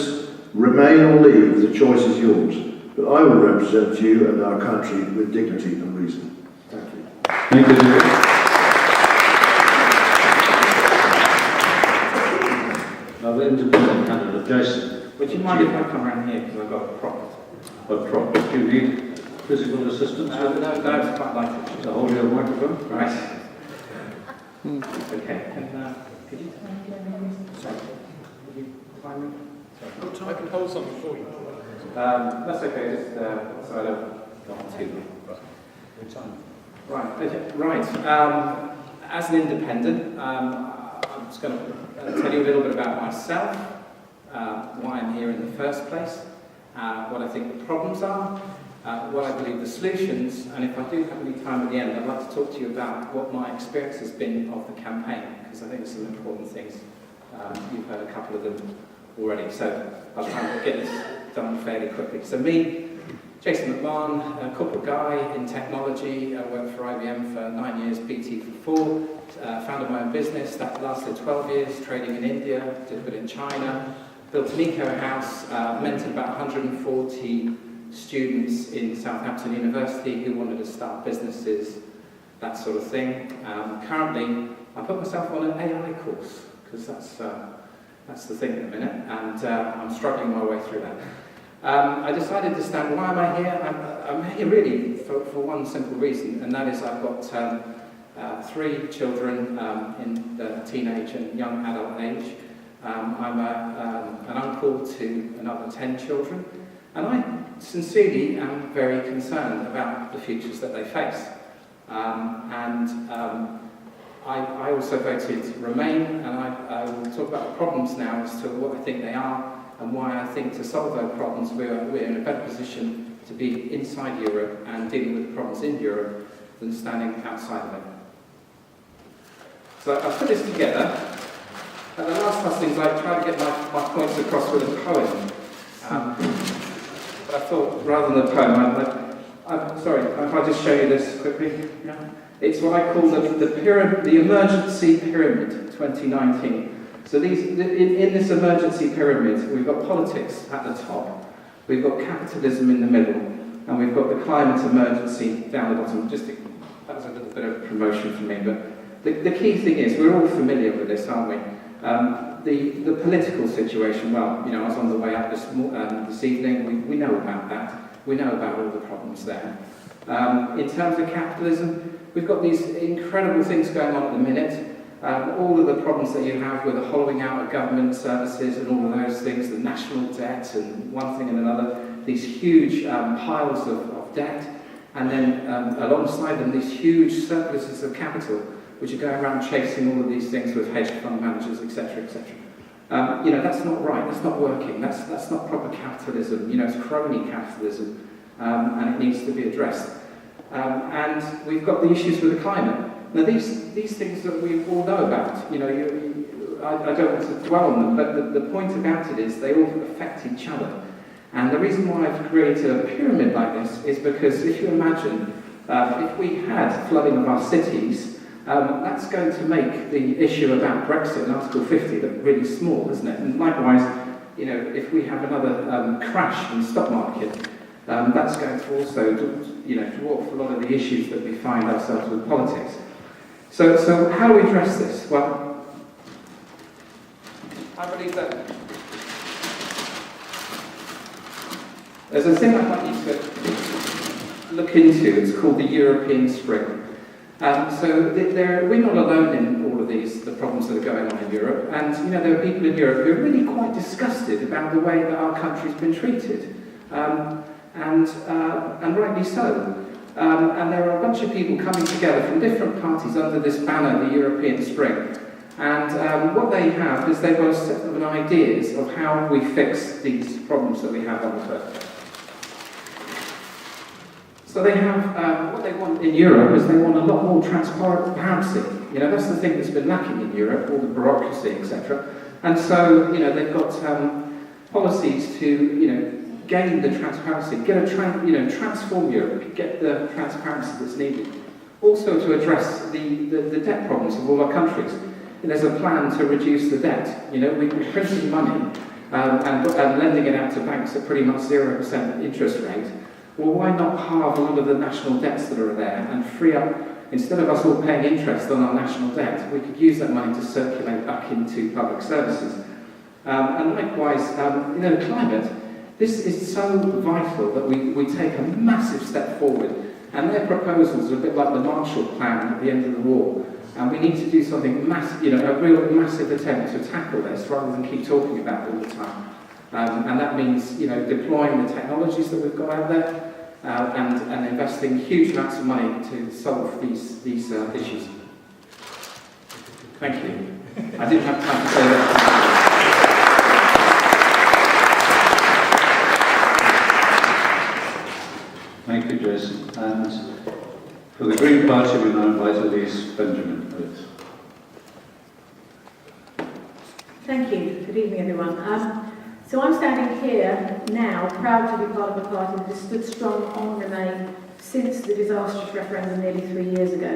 remain or leave, the choice is yours. But I will represent you and our country with dignity and reason. Thank you. Thank you. Now the independent candidate, Jason. Would you mind if I come around here because I've got a prop? A prop. Do you need physical assistance? No, it's quite like it. To hold your microphone? Right. Okay. And could you tell me again? Sorry. Would you find me? Sorry. I can hold something for you. That's okay. Just so I don't go on too long. Right. Okay. Right. As an independent, I'm just going to tell you a little bit about myself, why I'm here in the first place, what I think the problems are, what I believe the solutions, and if I do have any time at the end, I'd like to talk to you about what my experience has been of the campaign, because I think there's some important things. You've heard a couple of them already, so I'll try and get this done fairly quickly. So me, Jason McMahon, a corporate guy in technology, worked for IBM for 9 years, BT for 4, founded my own business, that lasted 12 years, trading in India, did a bit in China, built an eco-house, mentored about 140 students in Southampton University who wanted to start businesses, that sort of thing. Currently, I put myself on an AI course, because that's the thing at the minute, and I'm struggling my way through that. I decided to stand. Why am I here? I'm here really for one simple reason, and that is I've got 3 children in the teenage and young adult age. I'm an uncle to another 10 children, and I sincerely am very concerned about the futures that they face. I also voted Remain, and I will talk about the problems now as to what I think they are, and why I think to solve those problems we're in a better position to be inside Europe and dealing with the problems in Europe than standing outside of it. So I put this together. At the last hustings, I tried to get my points across with a poem. But I thought, rather than a poem, I'm sorry, if I just show you this quickly. Yeah. It's what I call the emergency pyramid 2019. So in this emergency pyramid, we've got politics at the top, we've got capitalism in the middle, and we've got the climate emergency down the bottom. That was a little bit of promotion for me, but the key thing is, we're all familiar with this, aren't we? The political situation, well, you know, I was on the way up this evening, we know about that. We know about all the problems there. In terms of capitalism, we've got these incredible things going on at the minute. All of the problems that you have with the hollowing out of government services and all of those things, the national debt and one thing and another, these huge piles of debt, and then alongside them these huge surpluses of capital, which are going around chasing all of these things with hedge fund managers, etc., etc. You know, that's not right, that's not working, that's not proper capitalism, you know, it's crony capitalism, and it needs to be addressed. And we've got the issues with the climate. Now, these things that we all know about, you know, I don't want to dwell on them, but the point about it is they all affect each other. And the reason why I've created a pyramid like this is because if you imagine, if we had flooding of our cities, that's going to make the issue about Brexit and Article 50 look really small, isn't it? And likewise, you know, if we have another crash in the stock market, that's going to also, you know, dwarf a lot of the issues that we find ourselves with politics. So how do we address this? Well, I believe that there's a thing I'd like you to look into. It's called the European Spring. We're not alone in all of the problems that are going on in Europe. And, you know, there are people in Europe who are really quite disgusted about the way that our country's been treated. And rightly so. And there are a bunch of people coming together from different parties under this banner, the European Spring. And what they have is they've got a set of ideas of how we fix these problems that we have on the earth. So they have, what they want in Europe is they want a lot more transparency. You know, that's the thing that's been lacking in Europe, all the bureaucracy, etc. And so, you know, they've got policies to, you know, gain the transparency, transform Europe, get the transparency that's needed. Also to address the debt problems of all our countries. And there's a plan to reduce the debt. You know, we're printing money and lending it out to banks at pretty much 0% interest rate. Well, why not halve a lot of the national debts that are there and free up, instead of us all paying interest on our national debt, we could use that money to circulate back into public services. And likewise, you know, climate. This is so vital that we take a massive step forward. And their proposals are a bit like the Marshall Plan at the end of the war. And we need to do something massive, you know, a real massive attempt to tackle this rather than keep talking about it all the time. And that means, you know, deploying the technologies that we've got out there and investing huge amounts of money to solve these issues. Thank you. I didn't have time to say that. Thank you, Jason. And for the Green Party, we now invite Elise Benjamin, please. Thank you. Good evening, everyone. So I'm standing here now, proud to be part of a party that has stood strong on Remain since the disastrous referendum nearly 3 years ago.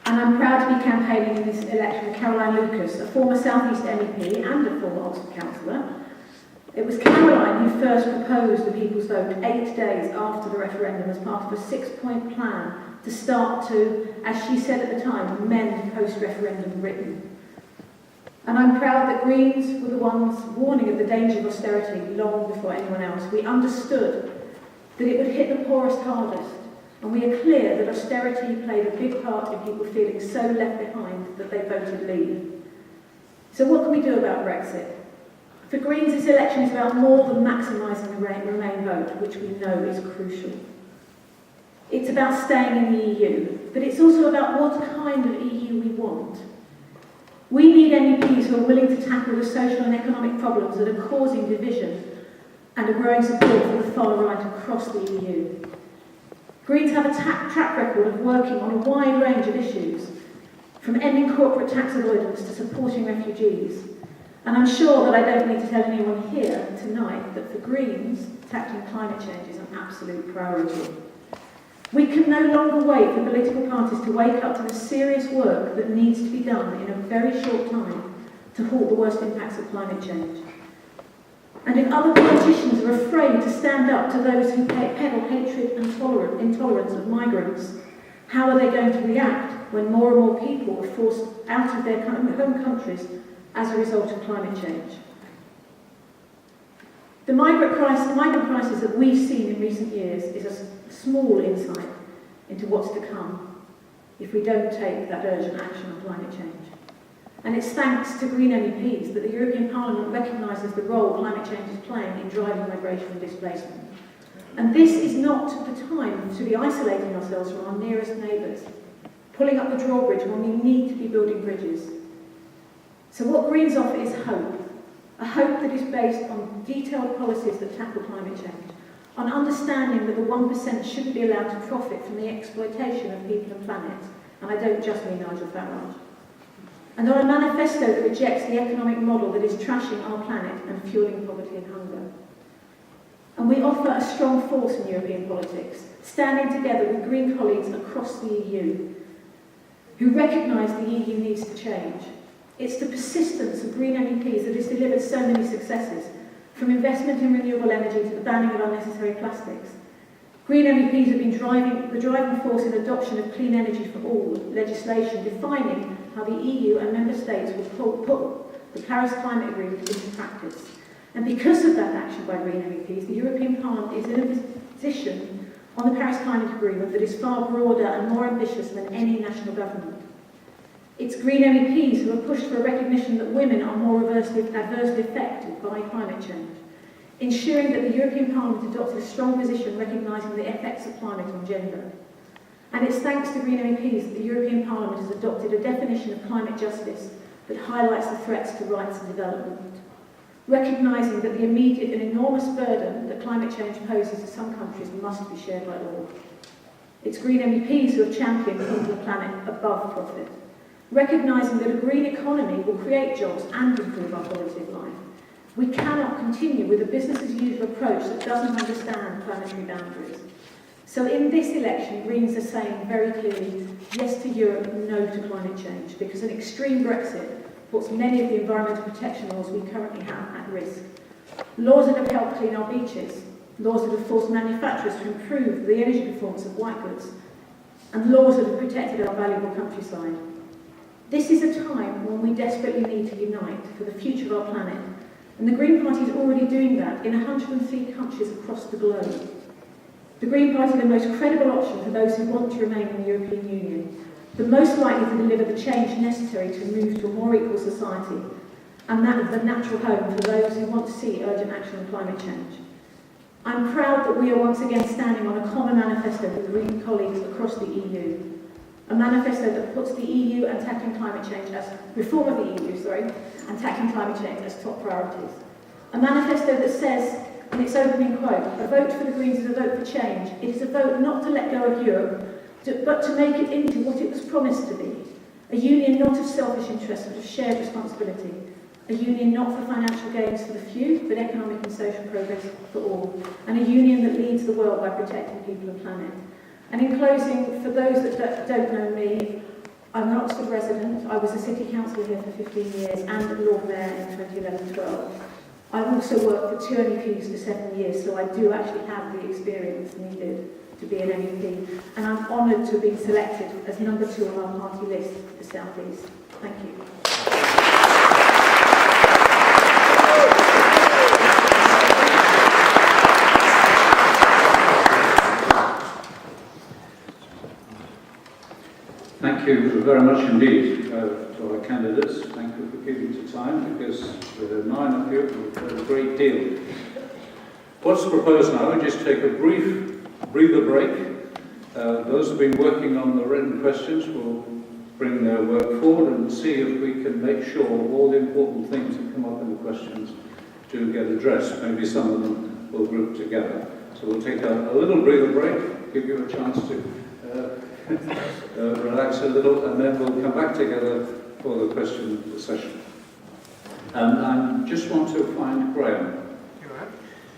And I'm proud to be campaigning in this election with Caroline Lucas, a former South East MEP and a former Oxford councillor. It was Caroline who first proposed the People's Vote 8 days after the referendum as part of a 6-point plan to start to, as she said at the time, amend post-referendum Britain. And I'm proud that Greens were the ones warning of the danger of austerity long before anyone else. We understood that it would hit the poorest hardest, and we are clear that austerity played a big part in people feeling so left behind that they voted Leave. So what can we do about Brexit? For Greens, this election is about more than maximising the Remain vote, which we know is crucial. It's about staying in the EU, but it's also about what kind of EU we want. We need MEPs who are willing to tackle the social and economic problems that are causing division and a growing support for the far right across the EU. Greens have a track record of working on a wide range of issues, from ending corporate tax avoidance to supporting refugees. And I'm sure that I don't need to tell anyone here tonight that for Greens, tackling climate change is an absolute priority. We can no longer wait for political parties to wake up to the serious work that needs to be done in a very short time to halt the worst impacts of climate change. And if other politicians are afraid to stand up to those who peddle hatred and intolerance of migrants, how are they going to react when more and more people are forced out of their home countries as a result of climate change? The migrant crisis that we've seen in recent years is a small insight into what's to come if we don't take that urgent action on climate change. And it's thanks to Green MEPs that the European Parliament recognises the role climate change is playing in driving migration and displacement. And this is not the time to be isolating ourselves from our nearest neighbours, pulling up the drawbridge when we need to be building bridges. So what Greens offer is hope. A hope that is based on detailed policies that tackle climate change, on understanding that the 1% shouldn't be allowed to profit from the exploitation of people and planet, and I don't just mean Nigel Farage, and on a manifesto that rejects the economic model that is trashing our planet and fueling poverty and hunger. And we offer a strong force in European politics, standing together with Green colleagues across the EU, who recognise the EU needs to change. It's the persistence of Green MEPs that has delivered so many successes, from investment in renewable energy to the banning of unnecessary plastics. Green MEPs have been the driving force in adoption of clean energy for all legislation, defining how the EU and member states will put the Paris Climate Agreement into practice. And because of that action by Green MEPs, the European Parliament is in a position on the Paris Climate Agreement that is far broader and more ambitious than any national government. It's Green MEPs who have pushed for a recognition that women are more adversely affected by climate change, ensuring that the European Parliament adopted a strong position recognising the effects of climate on gender. And it's thanks to Green MEPs that the European Parliament has adopted a definition of climate justice that highlights the threats to rights and development, recognising that the immediate and enormous burden that climate change poses to some countries must be shared by all. It's Green MEPs who have championed people and planet above profit, recognising that a green economy will create jobs and improve our quality of life. We cannot continue with a business-as-usual approach that doesn't understand planetary boundaries. So in this election, Greens are saying very clearly yes to Europe, no to climate change, because an extreme Brexit puts many of the environmental protection laws we currently have at risk. Laws that have helped clean our beaches, laws that have forced manufacturers to improve the energy performance of white goods, and laws that have protected our valuable countryside. This is a time when we desperately need to unite for the future of our planet, and the Green Party is already doing that in 103 countries across the globe. The Green Party is the most credible option for those who want to remain in the European Union, the most likely to deliver the change necessary to move to a more equal society, and that of the natural home for those who want to see urgent action on climate change. I'm proud that we are once again standing on a common manifesto with Green colleagues across the EU, a manifesto that puts the EU and tackling climate change as reform of the EU, and tackling climate change as top priorities. A manifesto that says, in its opening quote, "A vote for the Greens is a vote for change. It is a vote not to let go of Europe, but to make it into what it was promised to be. A union not of selfish interests, but of shared responsibility. A union not for financial gains for the few, but economic and social progress for all. And a union that leads the world by protecting people and planet." And in closing, for those that don't know me, I'm an Oxford resident. I was a city councillor here for 15 years and Lord Mayor in 2011-12. I've also worked for 2 MEPs for 7 years, so I do actually have the experience needed to be an MEP. And I'm honoured to have been selected as number 2 on our party list for the South East. Thank you. Thank you very much indeed to our candidates. Thank you for keeping to time, because with the 9 of you, we've heard a great deal. What's proposed now? We just take a brief breather break. Those who have been working on the written questions will bring their work forward and see if we can make sure all the important things that come up in the questions do get addressed. Maybe some of them will group together. So we'll take a little breather break, give you a chance to relax a little, and then we'll come back together for the question session. And I just want to find Graham.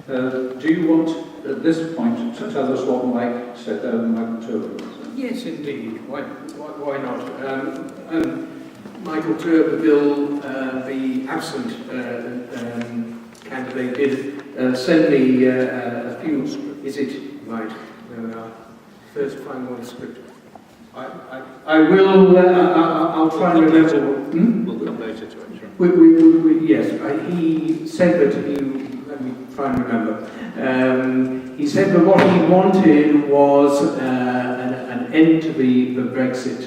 Do you want, at this point, to tell us what Mike said, Michael Turberville? Yes, indeed. Why not? Michael Turberville, the absent candidate, did send me a few. Is it right? There we are. First, find one script. I will. I'll try and remember. We'll come later to it. Yes, he said that he. Let me try and remember. He said that what he wanted was an end to the Brexit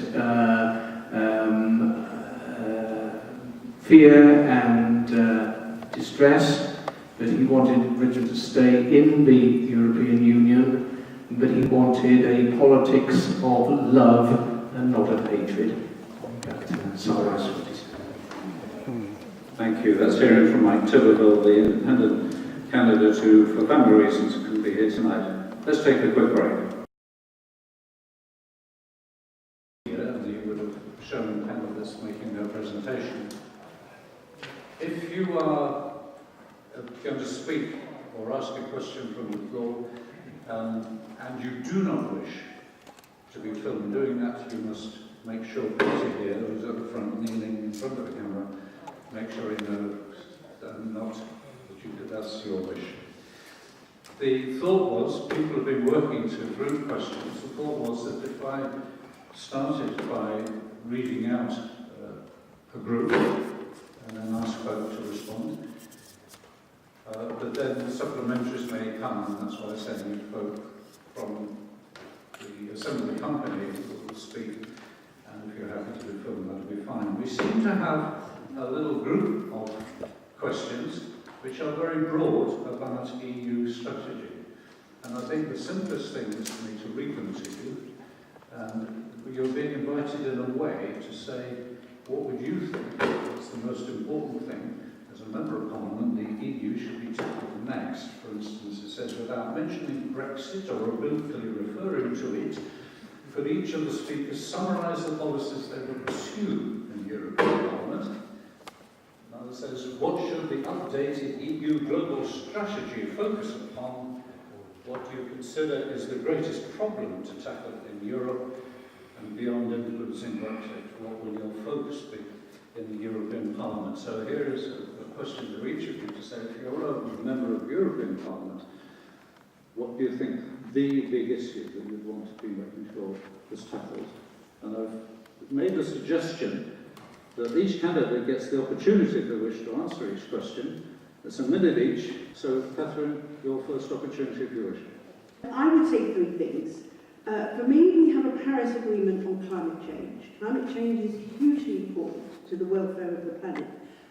fear and distress, that he wanted Britain to stay in the European Union, but he wanted a politics of love and not of hatred. That summarizes what he said. Thank you. That's hearing from Mike Turberville, the independent candidate who, for family reasons, couldn't be here tonight. Let's take a quick break. You would have shown candidates making their presentation. If you are going to speak or ask a question from the floor, and you do not wish to be filmed doing that, you must make sure Peter here, who's at the front, kneeling in front of the camera, make sure he knows that that's your wish. The thought was, people have been working to group questions. The thought was that if I started by reading out a group and then ask folk to respond, but then supplementaries may come, and that's why I said you folk from the assembly company will speak, and if you're happy to be filmed, that'll be fine. We seem to have a little group of questions which are very broad about EU strategy. And I think the simplest thing is for me to read them to you. You're being invited in a way to say, what would you think is the most important thing as a Member of Parliament the EU should be tackling next? For instance, it says, without mentioning Brexit or obliquely referring to it, could each of the speakers summarise the policies they would pursue in the European Parliament? Another says, what should the updated EU global strategy focus upon? What do you consider is the greatest problem to tackle in Europe? And beyond influencing Brexit, what will your focus be in the European Parliament? So here is a question to each of you to say, if you're a member of the European Parliament, what do you think the big issue that you'd want to be making sure was tackled? And I've made a suggestion that each candidate gets the opportunity, if they wish, to answer each question. It's a minute each. So, Catherine, your first opportunity, if you wish. I would say three things. For me, we have a Paris Agreement on climate change. Climate change is hugely important to the welfare of the planet.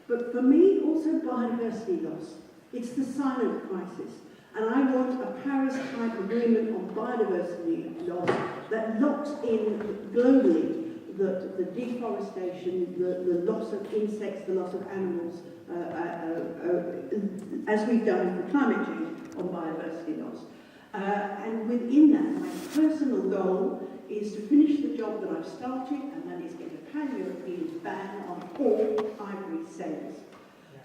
But for me, also biodiversity loss. It's the silent crisis. And I want a Paris-type agreement on biodiversity loss that locks in globally the deforestation, the loss of insects, the loss of animals, as we've done for climate change on biodiversity loss. And within that, my personal goal is to finish the job that I've started, and that is get a pan-European ban on all ivory sales.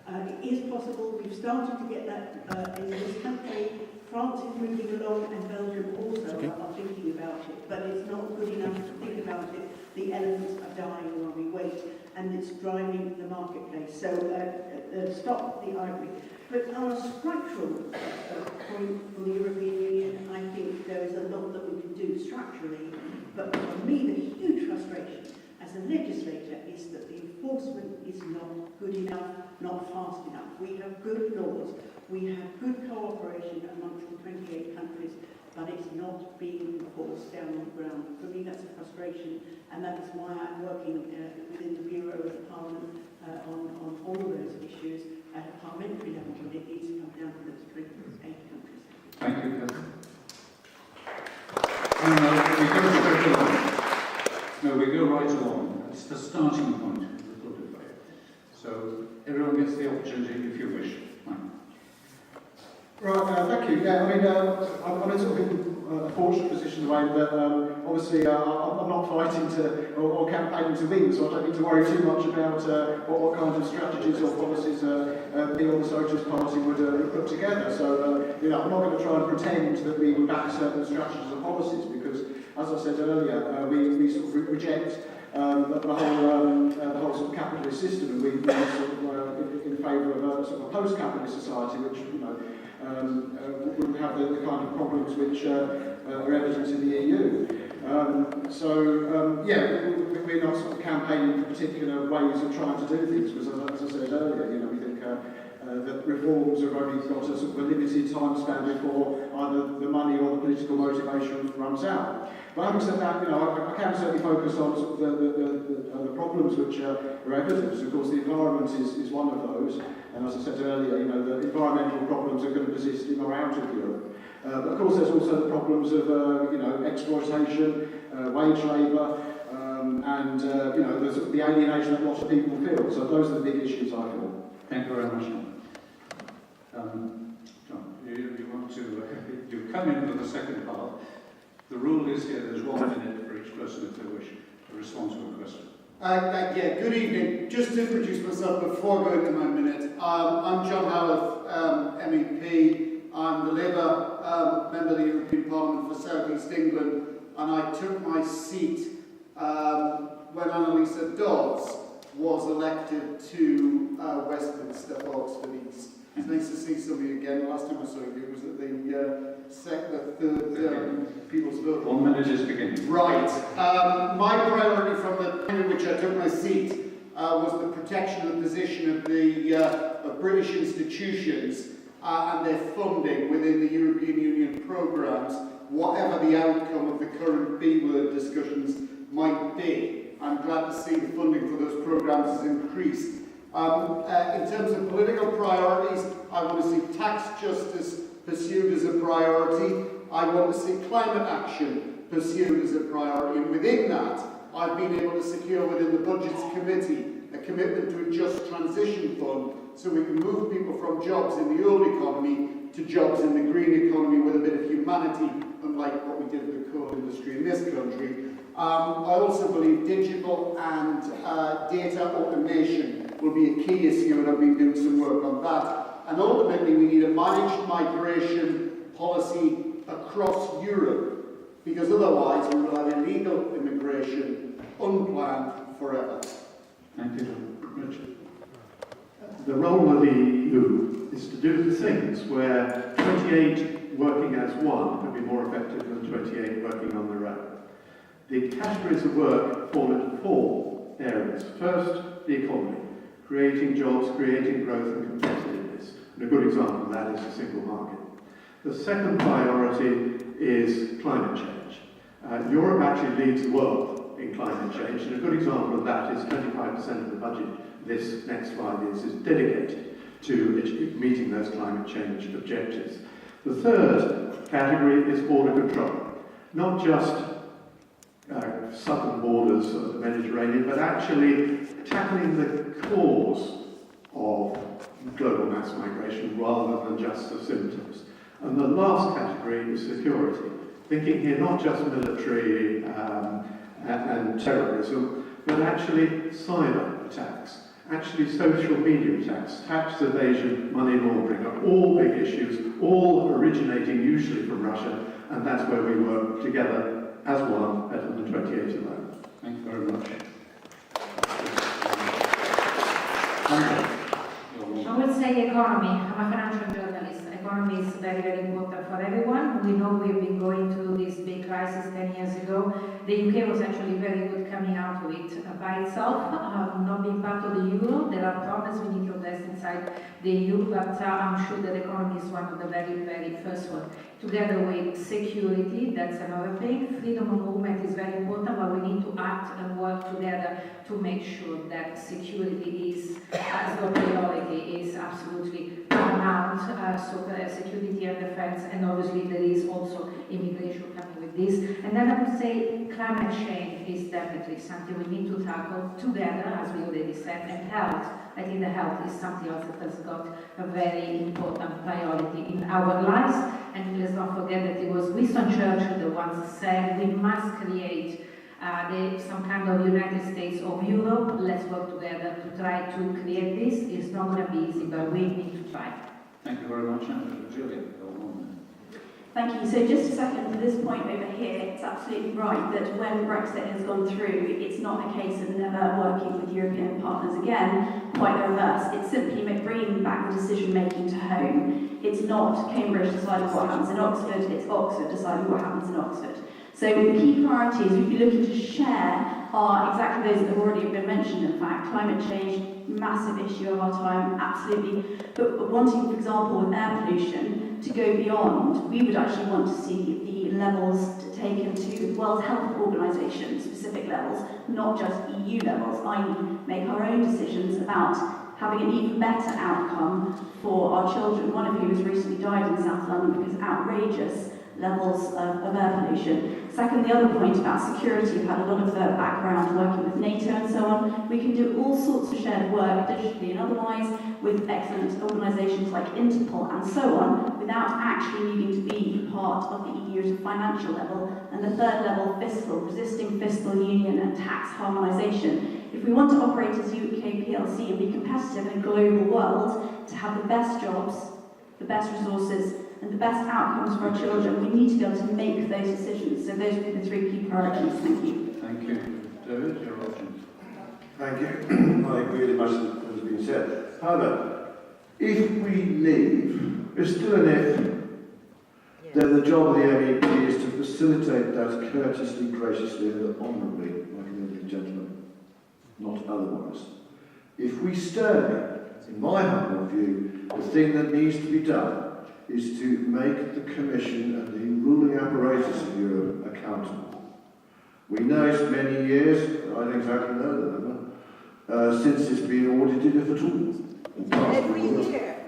It is possible. We've started to get that in this country. France is moving along, and Belgium also are thinking about it, but it's not good enough to think about it. The elephants are dying while we wait, and it's driving the marketplace. So stop the ivory. But on a structural point for the European Union, I think there is a lot that we can do structurally. But for me, the huge frustration as a legislator is that the enforcement is not good enough, not fast enough. We have good laws, we have good cooperation amongst the 28 countries, but it's not being enforced down on the ground. For me, that's a frustration, and that is why I'm working within the Bureau of the Parliament on all of those issues at a parliamentary level, but it needs to come down to those 28 countries. Thank you, Catherine. We go right along. It's the starting point of the full debate. So everyone gets the opportunity if you wish. Fine. Right, thank you. Yeah, I mean, I'm in sort of a fortunate position in the way that obviously I'm not fighting to or campaigning to win, so I don't need to worry too much about what kinds of strategies or policies me or the Socialist Party would put together. So, you know, I'm not going to try and pretend that we would back certain strategies or policies because, as I said earlier, we sort of reject the whole sort of capitalist system, and we sort of in favour of a sort of a post-capitalist society, which, you know, wouldn't have the kind of problems which are evident in the EU. Yeah, we're not sort of campaigning for particular ways of trying to do things, because as I said earlier, you know, we think that reforms have only got a sort of a limited time span before either the money or the political motivation runs out. But having said that, you know, I can certainly focus on sort of the problems which are evident. Of course, the environment is one of those, and as I said earlier, you know, the environmental problems are going to persist in or out of Europe. But of course, there's also the problems of you know, exploitation, wage labour, and you know, the, sort of the alienation that lots of people feel. So those are the big issues I feel. Thank you very much. John, you want to, you come in with the second part. The rule is here, there's 1 minute for each person if they wish to respond to a question. Yeah, good evening. Just to introduce myself before going to my minute, I'm John Howarth MEP. I'm the Labour member of the European Parliament for South East England, and I took my seat when Anneliese Dodds was elected to Westminster, Oxford East. It's nice to see somebody again. Last time I saw you was at the third People's Vote. 1 minute is beginning. Right. My priority from the time in which I took my seat was the protection of the position of the of British institutions and their funding within the European Union programmes, whatever the outcome of the current B-word discussions might be. I'm glad to see the funding for those programmes has increased. In terms of political priorities, I want to see tax justice pursued as a priority. I want to see climate action pursued as a priority. And within that, I've been able to secure within the Budgets Committee a commitment to a just transition fund so we can move people from jobs in the old economy to jobs in the green economy with a bit of humanity, unlike what we did with the coal industry in this country. I also believe digital and data automation will be a key issue, and I've been doing some work on that. And ultimately, we need a managed migration policy across Europe, because otherwise we will have illegal immigration unplanned forever. Thank you, Richard. The role of the EU is to do the things where 28 working as one can be more effective than 28 working on their own. The categories of work fall into 4 areas. First, the economy, creating jobs, creating growth and competitiveness. And a good example of that is the single market. The second priority is climate change. Europe actually leads the world in climate change, and a good example of that is 25% of the budget this next 5 years is dedicated to meeting those climate change objectives. The third category is border control. Not just southern borders of the Mediterranean, but actually tackling the cause of global mass migration rather than just the symptoms. And the last category is security. Thinking here not just military and terrorism, but actually cyber attacks, actually social media attacks, tax evasion, money laundering are all big issues, all originating usually from Russia, and that's where we work together as one, better than 28 alone. Thank you very much. I would say economy. I'm a financial journalist. Economy is very, very important for everyone. We know we've been going through this big crisis 10 years ago. The UK was actually very good coming out of it by itself, not being part of the euro. There are problems we need to address inside the EU, but I'm sure that economy is one of the very, very first one. Together with security, that's another thing. Freedom of movement is very important, but we need to act and work together to make sure that security is, as a priority, is absolutely paramount. So security and defense, and obviously there is also immigration coming with with this. And then I would say climate change is definitely something we need to tackle together, as we already said, and health. I think the health is something else that has got a very important priority in our lives. And let's not forget that it was Winston Churchill that once said we must create some kind of United States of Europe. Let's work together to try to create this. It's not going to be easy, but we need to try. Thank you very much, Juliette. Thank you. So just a second to this point over here, it's absolutely right that when Brexit has gone through, it's not a case of never working with European partners again, quite the reverse. It's simply bringing back the decision making to home. It's not Cambridge deciding what happens in Oxford, it's Oxford deciding what happens in Oxford. So the key priorities we'd be looking to share are exactly those that have already been mentioned, in fact. Climate change, massive issue of our time, absolutely. But wanting, for example, with air pollution, to go beyond, we would actually want to see the levels taken to the World Health Organization, specific levels, not just EU levels, i.e. make our own decisions about having an even better outcome for our children, one of whom has recently died in South London because of outrageous levels of air pollution. Second, the other point about security, we've had a lot of background working with NATO and so on. We can do all sorts of shared work, digitally and otherwise, with excellent organisations like Interpol and so on, without actually needing to be part of the EU at a financial level. And the third level, fiscal, resisting fiscal union and tax harmonisation. If we want to operate as UK PLC and be competitive in a global world, to have the best jobs, the best resources, and the best outcomes for our children, we need to be able to make those decisions. So those would be the three key priorities. Thank you. Thank you. David, your options. Thank you. I agree with much that has been said. However, if we leave, it's still an if, then the job of the MEP is to facilitate that courteously, graciously, and honourably, like an elderly gentleman, not otherwise. If we stay, in my humble view, the thing that needs to be done is to make the Commission and the ruling apparatus of Europe accountable. We know it's many years, I don't exactly know the number, since it's been audited, if at all. Every year.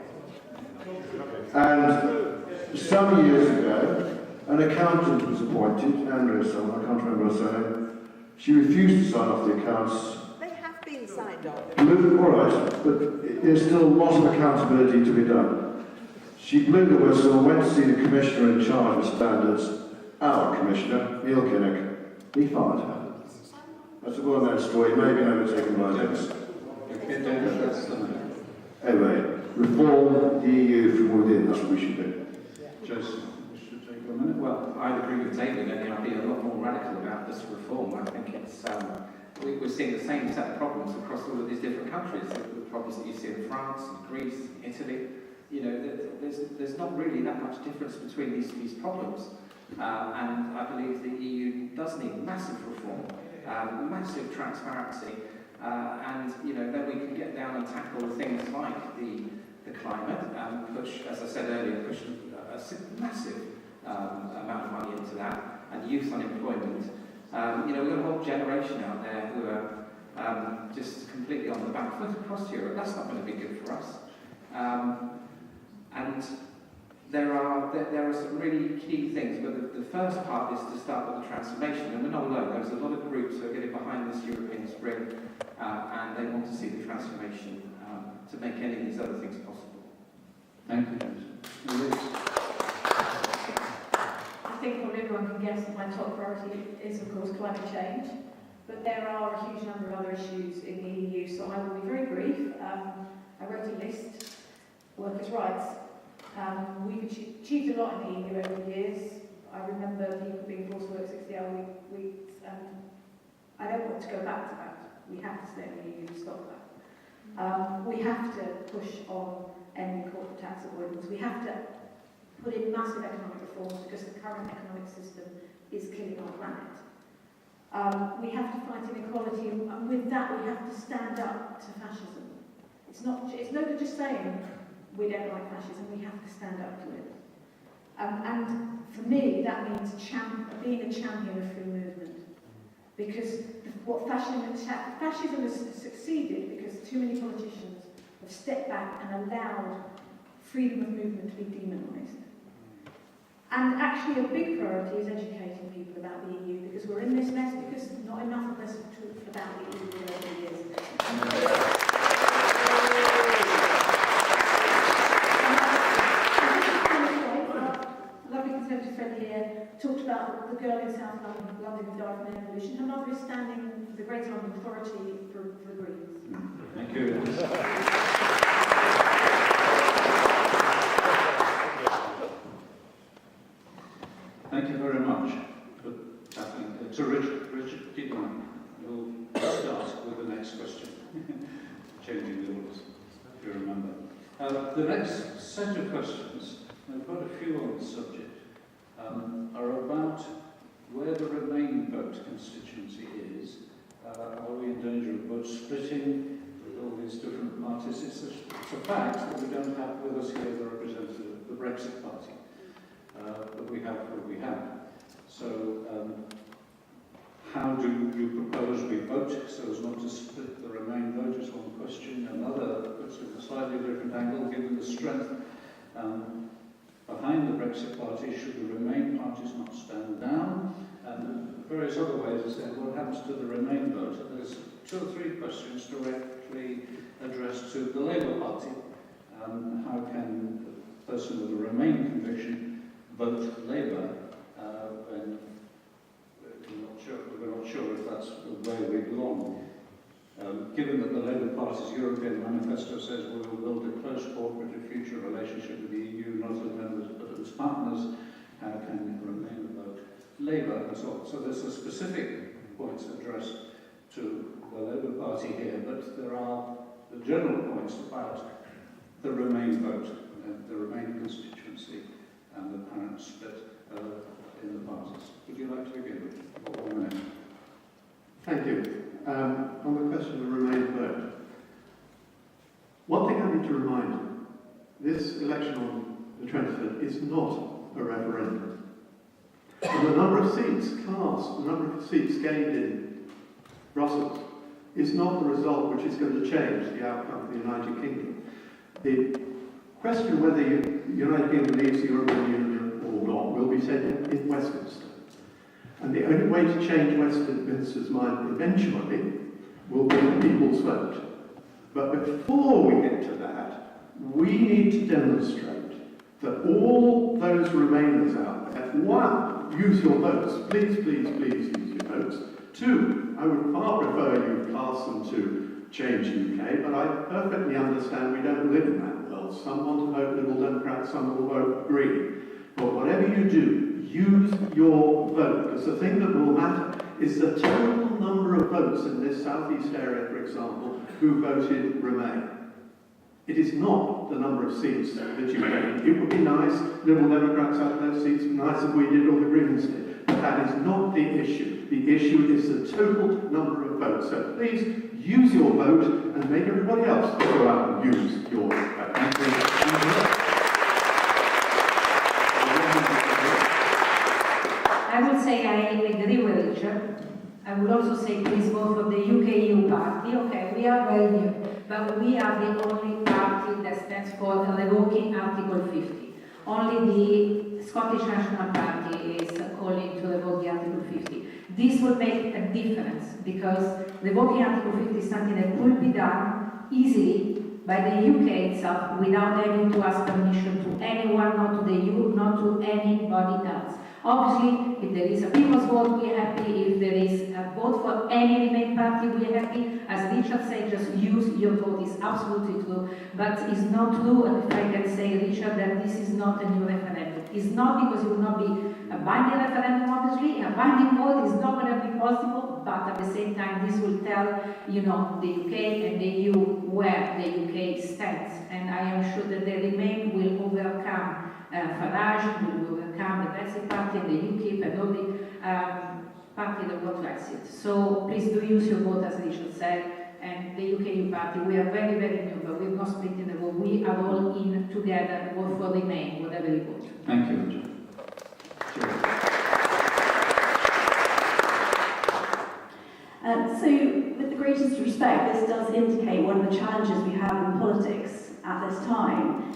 And some years ago, an accountant was appointed, Andrea someone, I can't remember her name. She refused to sign off the accounts. They have been signed off. All right, but there's still a lot of accountability to be done. She blew the whistle and went to see the commissioner in charge of standards, our commissioner, Neil Kinnock. He fired her. That's a well-known story, maybe overtaken by this. Anyway, reform the EU from within, that's what we should do. Joseph, we should take a minute. Well, I agree with David, and I'd be a lot more radical about this reform. I think it's we're seeing the same set of problems across all of these different countries. The problems that you see in France, and Greece, Italy. You know, there's not really that much difference between these problems. And I believe the EU does need massive reform, massive transparency, and you know, then we can get down and tackle things like the climate, and push, as I said earlier, push a massive amount of money into that, and youth unemployment. You know, we've got a whole generation out there who are just completely on the back foot across Europe. That's not going to be good for us. And there are some really key things, but the first part is to start with the transformation, and we're not alone. There's a lot of groups who are getting behind this European Spring, and they want to see the transformation to make any of these other things possible. Thank you, Joseph. I think probably everyone can guess that my top priority is, of course, climate change. But there are a huge number of other issues in the EU, so I will be very brief. I wrote a list, workers' rights. We've achieved a lot in the EU over the years. I remember people being forced to work 60-hour weeks, and I don't want to go back to that. We have to stay in the EU to stop that. We have to push on ending corporate tax avoidance. We have to put in massive economic reforms because the current economic system is killing our planet. We have to fight inequality, and with that we have to stand up to fascism. It's no good just saying we don't like fascism, we have to stand up to it. And for me, that means being a champion of free movement. Because what fascism has succeeded because too many politicians have stepped back and allowed freedom of movement to be demonised. And actually a big priority is educating people about the EU, because we're in this mess because not enough of us have talked about the EU for over the years. Lovely Conservative friend here talked about the girl in South London who died from an evolution. Her mother is standing for the Great London Authority for the Greens. Thank you. Thank you very much for tackling it. So Richard Keaton, you'll start with the next question. Changing the orders, if you remember. The next set of questions, I've got a few on the subject, are about where the Remain vote constituency is. Are we in danger of vote splitting with all these different parties? It's a fact that we don't have with us here the representative of the Brexit Party. But we have what we have. So, how do you propose we vote so as not to split the Remain vote is one question. Another puts it in a slightly different angle, given the strength behind the Brexit Party, should the Remain parties not stand down? And various other ways of saying what happens to the Remain vote. There's 2 or 3 questions directly addressed to the Labour Party. How can a person with a Remain conviction vote Labour when we're not sure if that's the way we belong. Given that the Labour Party's European manifesto says we will build a close cooperative future relationship with the EU, not as members but as partners, how can Remain vote Labour and so on? So there's a specific points addressed to the Labour Party here, but there are the general points about the Remain vote, the Remain constituency, and the apparent split in the parties. Would you like to begin? Thank you. On the question of the Remain vote, one thing I need to remind you, this election on the 25th is not a referendum. And the number of seats cast, the number of seats gained in Brussels, is not the result which is going to change the outcome of the United Kingdom. The question whether the United Kingdom leaves the European Union or not will be taken in Westminster. And the only way to change Westminster's mind eventually will be the people's vote. But before we get to that, we need to demonstrate that all those Remainers out there, 1, use your votes. Please, please, please use your votes. 2, I would far prefer you cast them to change UK, but I perfectly understand we don't live in that world. Some want to vote Liberal Democrat, some will vote Green. But whatever you do, use your vote, because the thing that will matter is the total number of votes in this southeast area, for example, who voted Remain. It is not the number of seats that you gain. It would be nice, Liberal Democrats had those seats, nice if we did, or the Greens did. But that is not the issue. The issue is the total number of votes. So please, use your vote and make everybody else go out and use your vote. Thank you. I would say I agree with Richard. I would also say please vote for the UK-EU party. Okay, we are very new, but we are the only party that stands for revoking Article 50. Only the Scottish National Party is calling to revoke the Article 50. This will make a difference because revoking Article 50 is something that could be done easily by the UK itself without having to ask permission to anyone, not to the EU, not to anybody else. Obviously, if there is a people's vote, we are happy. If there is a vote for any Remain party, we are happy. As Richard said, just use your vote. It's absolutely true. But it's not true, and if I can say, Richard, that this is not a new referendum. It's not because it will not be a binding referendum, obviously. A binding vote is not going to be possible, but at the same time, this will tell, the UK and the EU where the UK stands. And I am sure that the Remain will overcome Farage, will overcome the Brexit Party and the UKIP and all the party that want to exit. So please do use your vote, as Richard said, and the UK party, we are very, very new, but we're not splitting the vote. We are all in together, vote for Remain, whatever you vote. Thank you, Richard. So, with the greatest respect, this does indicate one of the challenges we have in politics at this time.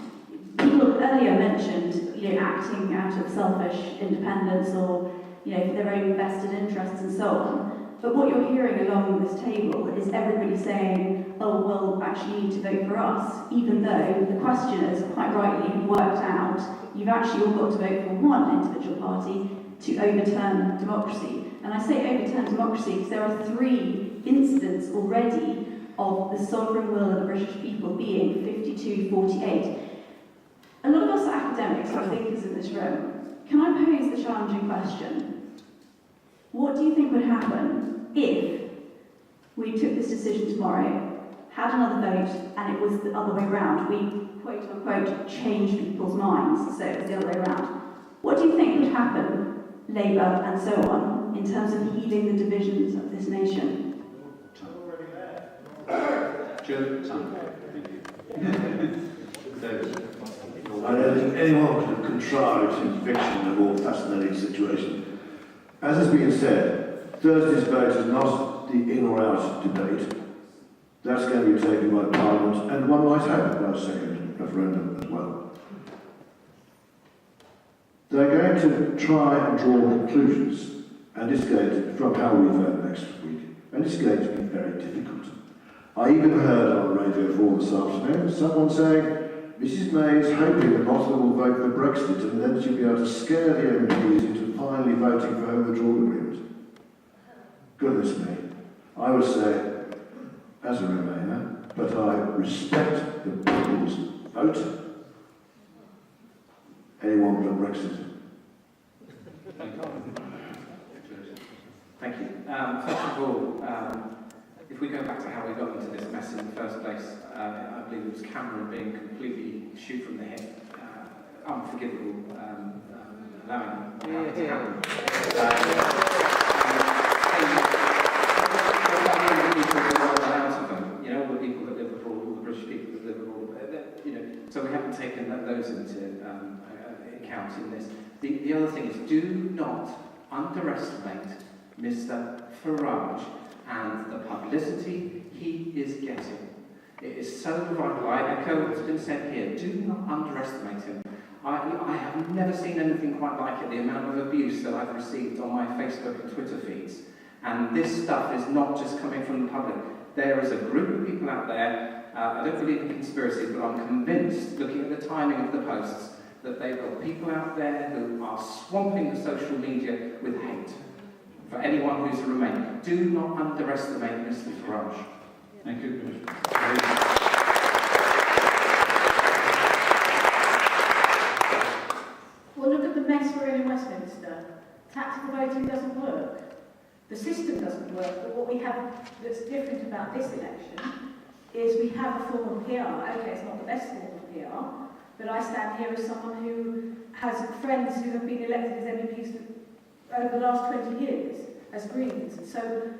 People earlier mentioned acting out of selfish independence or for their own vested interests and so on. But what you're hearing along this table is everybody saying, oh, well, actually you need to vote for us, even though the questioners, quite rightly, have worked out you've actually all got to vote for one individual party to overturn democracy. And I say overturn democracy because there are 3 incidents already of the sovereign will of the British people being 52-48. A lot of us are academics or thinkers in this room. Can I pose the challenging question? What do you think would happen if we took this decision tomorrow, had another vote, and it was the other way around? We, quote unquote, changed people's minds, so it was the other way around. What do you think would happen, Labour and so on, in terms of healing the divisions of this nation? I don't think anyone could have contrived his fiction in a more fascinating situation. As has been said, Thursday's vote is not the in or out debate. That's going to be taken by Parliament, and one might hope by a second referendum as well. They're going to try and draw conclusions, and it's going to, from how we vote next week, and it's going to be very difficult. I even heard on Radio 4 this afternoon someone saying Mrs May is hoping that Nottingham will vote for Brexit and then she'll be able to scare the MPs into finally voting for Home Withdrawal Agreement. Goodness me, I would say, as a Remainer, but I respect the people's vote. Anyone but Brexit. Thank you. First of all, if we go back to how we got into this mess in the first place, I believe it was Cameron being completely shoot from the hip, unforgivable, allowing that to happen. All the people that live abroad, all the British people that live abroad, so we haven't taken those into account in this. The other thing is, do not underestimate Mr. Farage and the publicity he is getting. It is so vital. I echo what's been said here. Do not underestimate him. I have never seen anything quite like it, the amount of abuse that I've received on my Facebook and Twitter feeds. And this stuff is not just coming from the public. There is a group of people out there, I don't believe in conspiracy, but I'm convinced, looking at the timing of the posts, that they've got people out there who are swamping the social media with hate for anyone who's a Remainer. Do not underestimate Mr. Farage. Thank you. Well, look at the mess we're in Westminster. Tactical voting doesn't work. The system doesn't work, but what we have that's different about this election is we have a form of PR. Okay, it's not the best form of PR, but I stand here as someone who has friends who have been elected as MEPs over the last 20 years as Greens. And so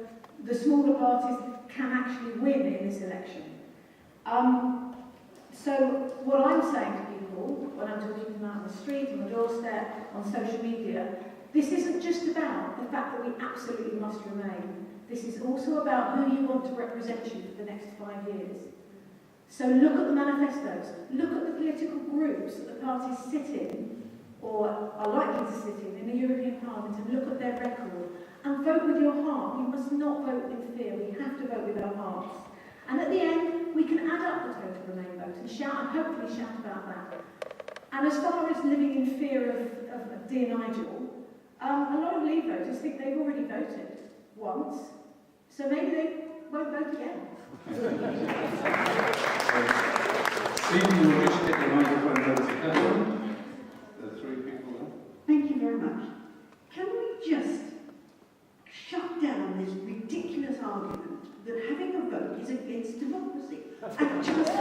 the smaller parties can actually win in this election. So what I'm saying to people, when I'm talking to them out on the street, on the doorstep, on social media, this isn't just about the fact that we absolutely must remain. This is also about who you want to represent you for the next 5 years. So look at the manifestos, look at the political groups that the parties sit in, or are likely to sit in the European Parliament, and look at their record, and vote with your heart. We must not vote with fear, we have to vote with our hearts. And at the end, we can add up the total Remain votes and shout, and hopefully shout about that. And as far as living in fear of dear Nigel, a lot of Leave voters think they've already voted once, so maybe they won't vote again. Stephen, you'll just get the microphone over to Catherine. There are 3 people there. Thank you very much. Can we just shut down this ridiculous argument that having a vote is against democracy? And just...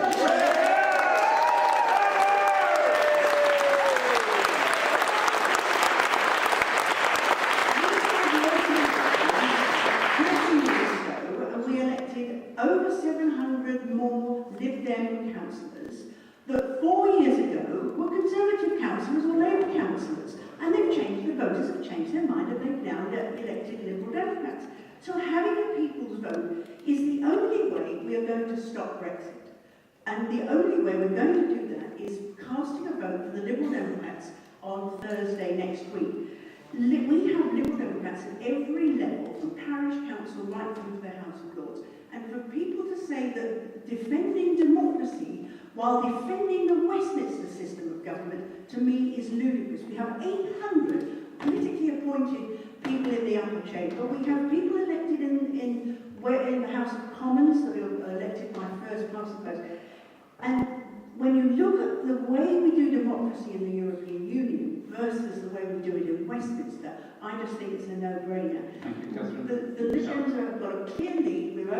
over 700 more Lib Dem councillors that 4 years ago were Conservative councillors or Labour councillors, and they've changed, the voters have changed their mind and they've now elected Liberal Democrats. So having a people's vote is the only way we are going to stop Brexit. And the only way we're going to do that is casting a vote for the Liberal Democrats on Thursday next week. We have Liberal Democrats at every level, from parish council right through to the House of Lords. And for people to say that defending democracy while defending the Westminster system of government, to me, is ludicrous. We have 800 politically appointed people in the upper chamber. We have people elected in the House of Commons that are elected by first past the post. And when you look at the way we do democracy in the European Union versus the way we do it in Westminster, I just think it's a no-brainer. The Liberals have got a clear lead. We're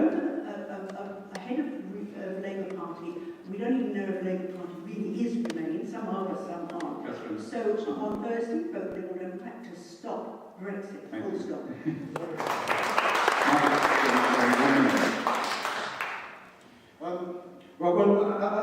ahead of Labour Party. We don't even know if Labour Party really is Remain. Some are, but some aren't. So on Thursday, vote Liberal Democrat to stop Brexit. Full stop. Well,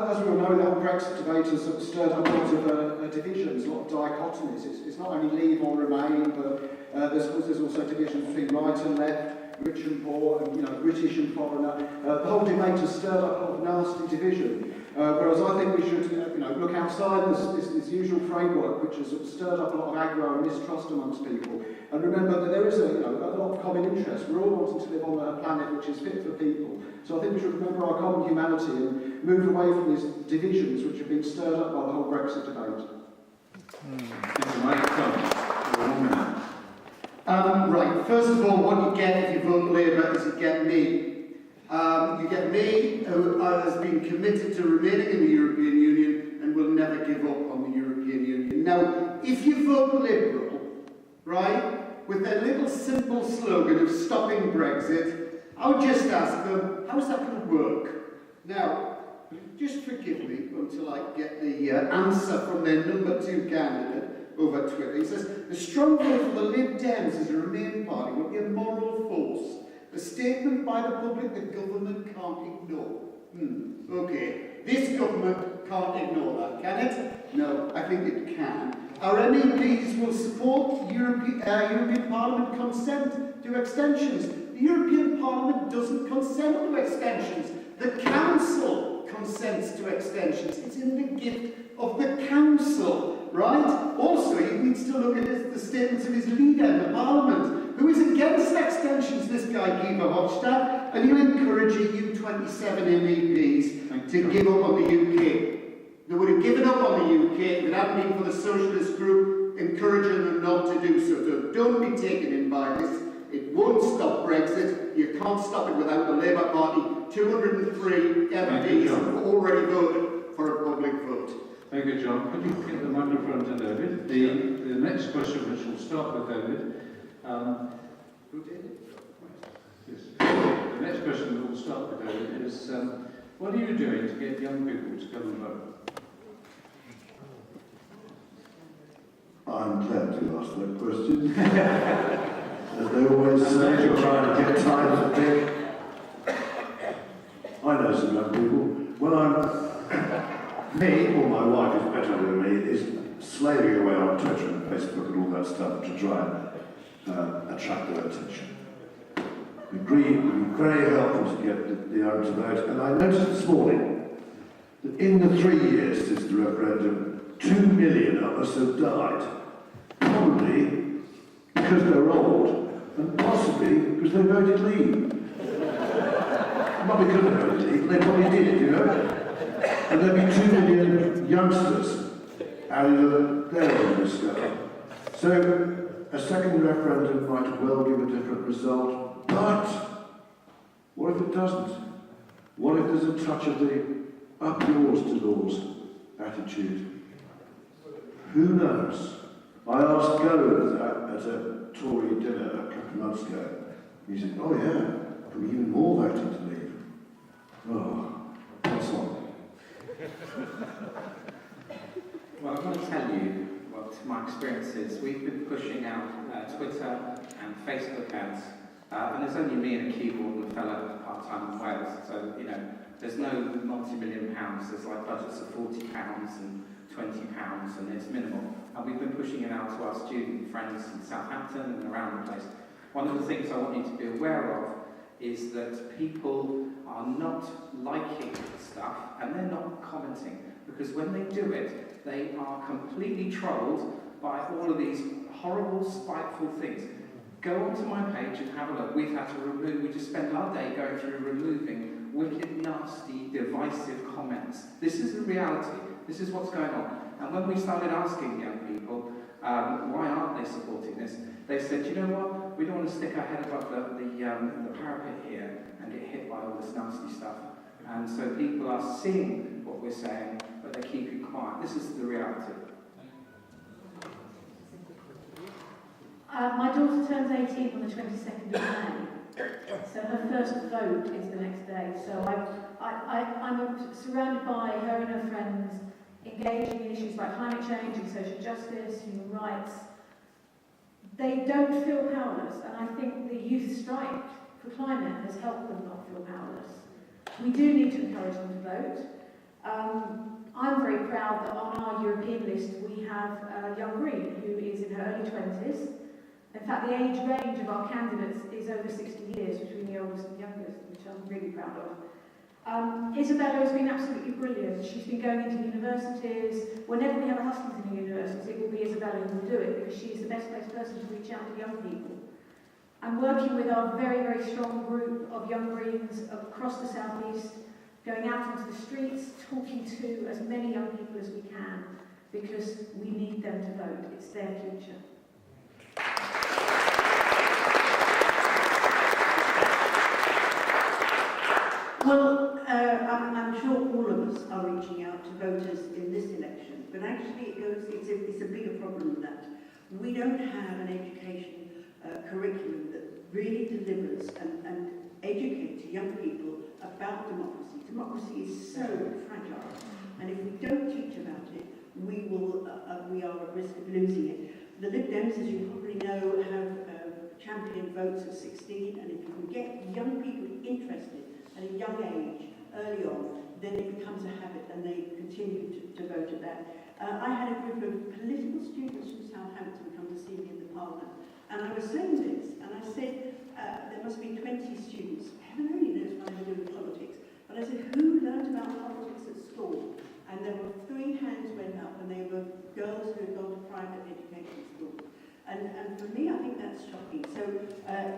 as we all know, the whole Brexit debate has sort of stirred up lots of divisions, a lot of dichotomies. It's not only Leave or Remain, but there's also divisions between right and left, rich and poor, and British and foreigner. The whole debate has stirred up a lot of nasty division. Whereas I think we should, look outside this usual framework, which has sort of stirred up a lot of aggro and mistrust amongst people, and remember that there is a lot of common interest. We're all wanting to live on a planet which is fit for people. So I think we should remember our common humanity and move away from these divisions which have been stirred up by the whole Brexit debate. Right, first of all, what you get if you vote Labour is you get me. You get me, who has been committed to remaining in the European Union and will never give up on the European Union. Now, if you vote Liberal, right, with their little simple slogan of stopping Brexit, I would just ask them, how's that going to work? Now, just forgive me until I get the answer from their #2 candidate over Twitter. He says, the strong vote for the Lib Dems as a Remain party will be a moral force. A statement by the public the government can't ignore. Okay, this government can't ignore that, can it? No, I think it can. Our MEPs will support European Parliament consent to extensions. The European Parliament doesn't consent to extensions. The Council consents to extensions. It's in the gift of the Council, right? Also, he needs to look at the statements of his leader in the Parliament, who is against extensions, this guy Guy Verhofstadt, and he'll encourage you 27 MEPs to give up on the UK. They would have given up on the UK if it hadn't been for the Socialist group encouraging them not to do so. So don't be taken in by this. It won't stop Brexit. You can't stop it without the Labour Party. 203 MPs have already voted for a public vote. Thank you, John. Could you get the microphone to David? The next question, which will start with David. Who did? Yes. The next question that will start with David is, what are you doing to get young people to come and vote? I'm glad you asked that question. As they always say, you're trying to get time to pick. I know some young people. Me, or my wife is better than me, is slaving away on Twitter and Facebook and all that stuff to try and attract their attention. It would be very helpful to get the young to vote. And I noticed this morning that in the 3 years since the referendum, 2 million of us have died. Probably because they're old, and possibly because they voted Leave. Not because they voted Leave, they probably did, And there'll be 2 million youngsters added to their voting scale. So a second referendum might well give a different result, but what if it doesn't? What if there's a touch of the up yours to laws attitude? Who knows? I asked Gove at a Tory dinner a couple of months ago. He said, oh yeah, there'll be even more voting to Leave. Oh, what's on? Well, I want to tell you what my experience is. We've been pushing out Twitter and Facebook ads, and there's only me and a keyboard and a fellow part-time in Wales, so, there's no multi-million pounds. There's like budgets of £40 and £20, and it's minimal. And we've been pushing it out to our student friends in Southampton and around the place. One of the things I want you to be aware of is that people are not liking stuff and they're not commenting, because when they do it, they are completely trolled by all of these horrible, spiteful things. Go onto my page and have a look. We just spend our day going through removing wicked, nasty, divisive comments. This is the reality. This is what's going on. And when we started asking young people, why aren't they supporting this? They said, you know what, we don't want to stick our head above the parapet here and get hit by all this nasty stuff. And so people are seeing what we're saying, but they're keeping quiet. This is the reality. My daughter turns 18 on the 22nd of May, so her first vote is the next day. So I'm surrounded by her and her friends engaging in issues like climate change and social justice, human rights. They don't feel powerless, and I think the youth strike for climate has helped them not feel powerless. We do need to encourage them to vote. I'm very proud that on our European list we have Young Green, who is in her early 20s. In fact, the age range of our candidates is over 60 years between the oldest and youngest, which I'm really proud of. Isabella has been absolutely brilliant. She's been going into universities. Whenever we have a Hustings in the universities, it will be Isabella who will do it, because she is the best placed person to reach out to young people. I'm working with our very, very strong group of Young Greens across the South East, going out into the streets, talking to as many young people as we can, because we need them to vote. It's their future. Well, I'm sure all of us are reaching out to voters in this election, but actually it's a bigger problem than that. We don't have an education curriculum that really delivers and educates young people about democracy. Democracy is so fragile, and if we don't teach about it, we are at risk of losing it. The Lib Dems, as you probably know, have championed votes at 16, and if you can get young people interested at a young age, early on, then it becomes a habit and they continue to vote at that. I had a group of political students from Southampton come to see me in the Parliament, and I was saying this, and I said, there must be 20 students, heaven only knows what they were doing with politics, but I said, who learned about politics at school? And there were 3 hands went up, and they were girls who had gone to private education schools. And for me, I think that's shocking. So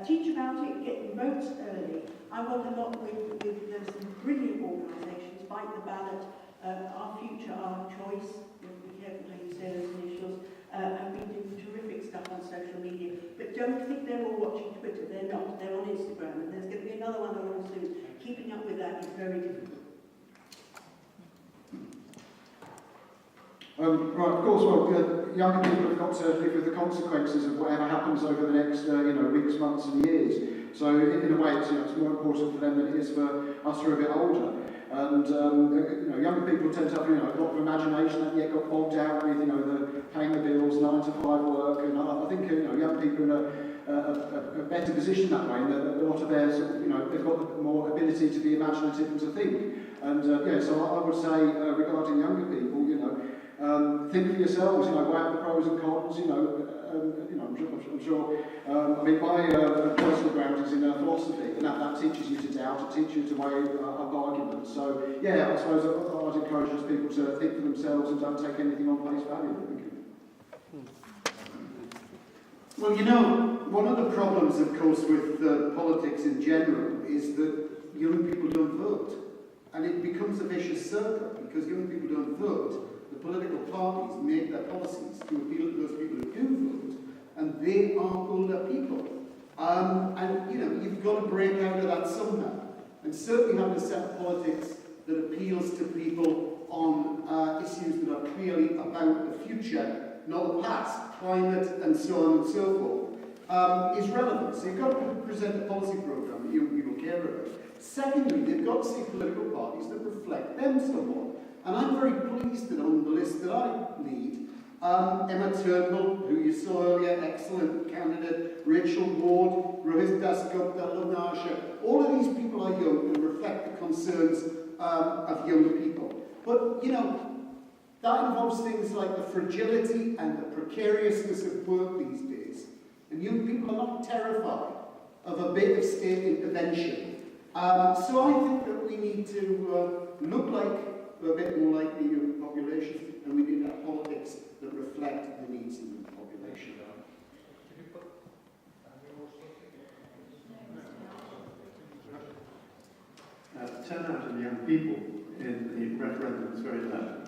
teach about it, get votes early. I work a lot with some brilliant organisations, Fight the Ballot, Our Future, Our Choice, you have to be careful how you say those initials, have been doing terrific stuff on social media. But don't think they're all watching Twitter, they're not, they're on Instagram, and there's going to be another one along soon. Keeping up with that is very difficult. Right, of course, well, younger people have got to live with the consequences of whatever happens over the next, weeks, months and years. So in a way, it's more important for them than it is for us who are a bit older. And, younger people tend to have, a lot of imagination, haven't yet got bogged down with, the paying the bills, 9 to 5 work. And I think, young people are in a better position that way, and a lot of their, they've got more ability to be imaginative and to think. And, so I would say, regarding younger people, think for yourselves, weigh up the pros and cons, I'm sure. My personal ground is in philosophy, and that teaches you to doubt, it teaches you to weigh up arguments. So, I suppose I'd encourage those people to think for themselves and don't take anything on face value. Well, one of the problems, of course, with politics in general is that young people don't vote. And it becomes a vicious circle, because young people don't vote. The political parties make their policies to appeal to those people who do vote, and they are older people. You've got to break out of that somehow. And certainly having a set of politics that appeals to people on issues that are clearly about the future, not the past, climate, and so on and so forth, is relevant. So you've got to present a policy programme that young people care about. Secondly, they've got to see political parties that reflect them somewhat. And I'm very pleased that on the list that I lead, Emma Turnbull, who you saw earlier, excellent candidate, Rachel Ward, Rohit Dasgupta, Lunasha, all of these people are young and reflect the concerns of young people. But, that involves things like the fragility and the precariousness of work these days. And young people are not terrified of a bit of state intervention. So I think that we need to look like a bit more like the youth population, and we need to have politics that reflect the needs of the population. Turnout of young people in the referendum was very low.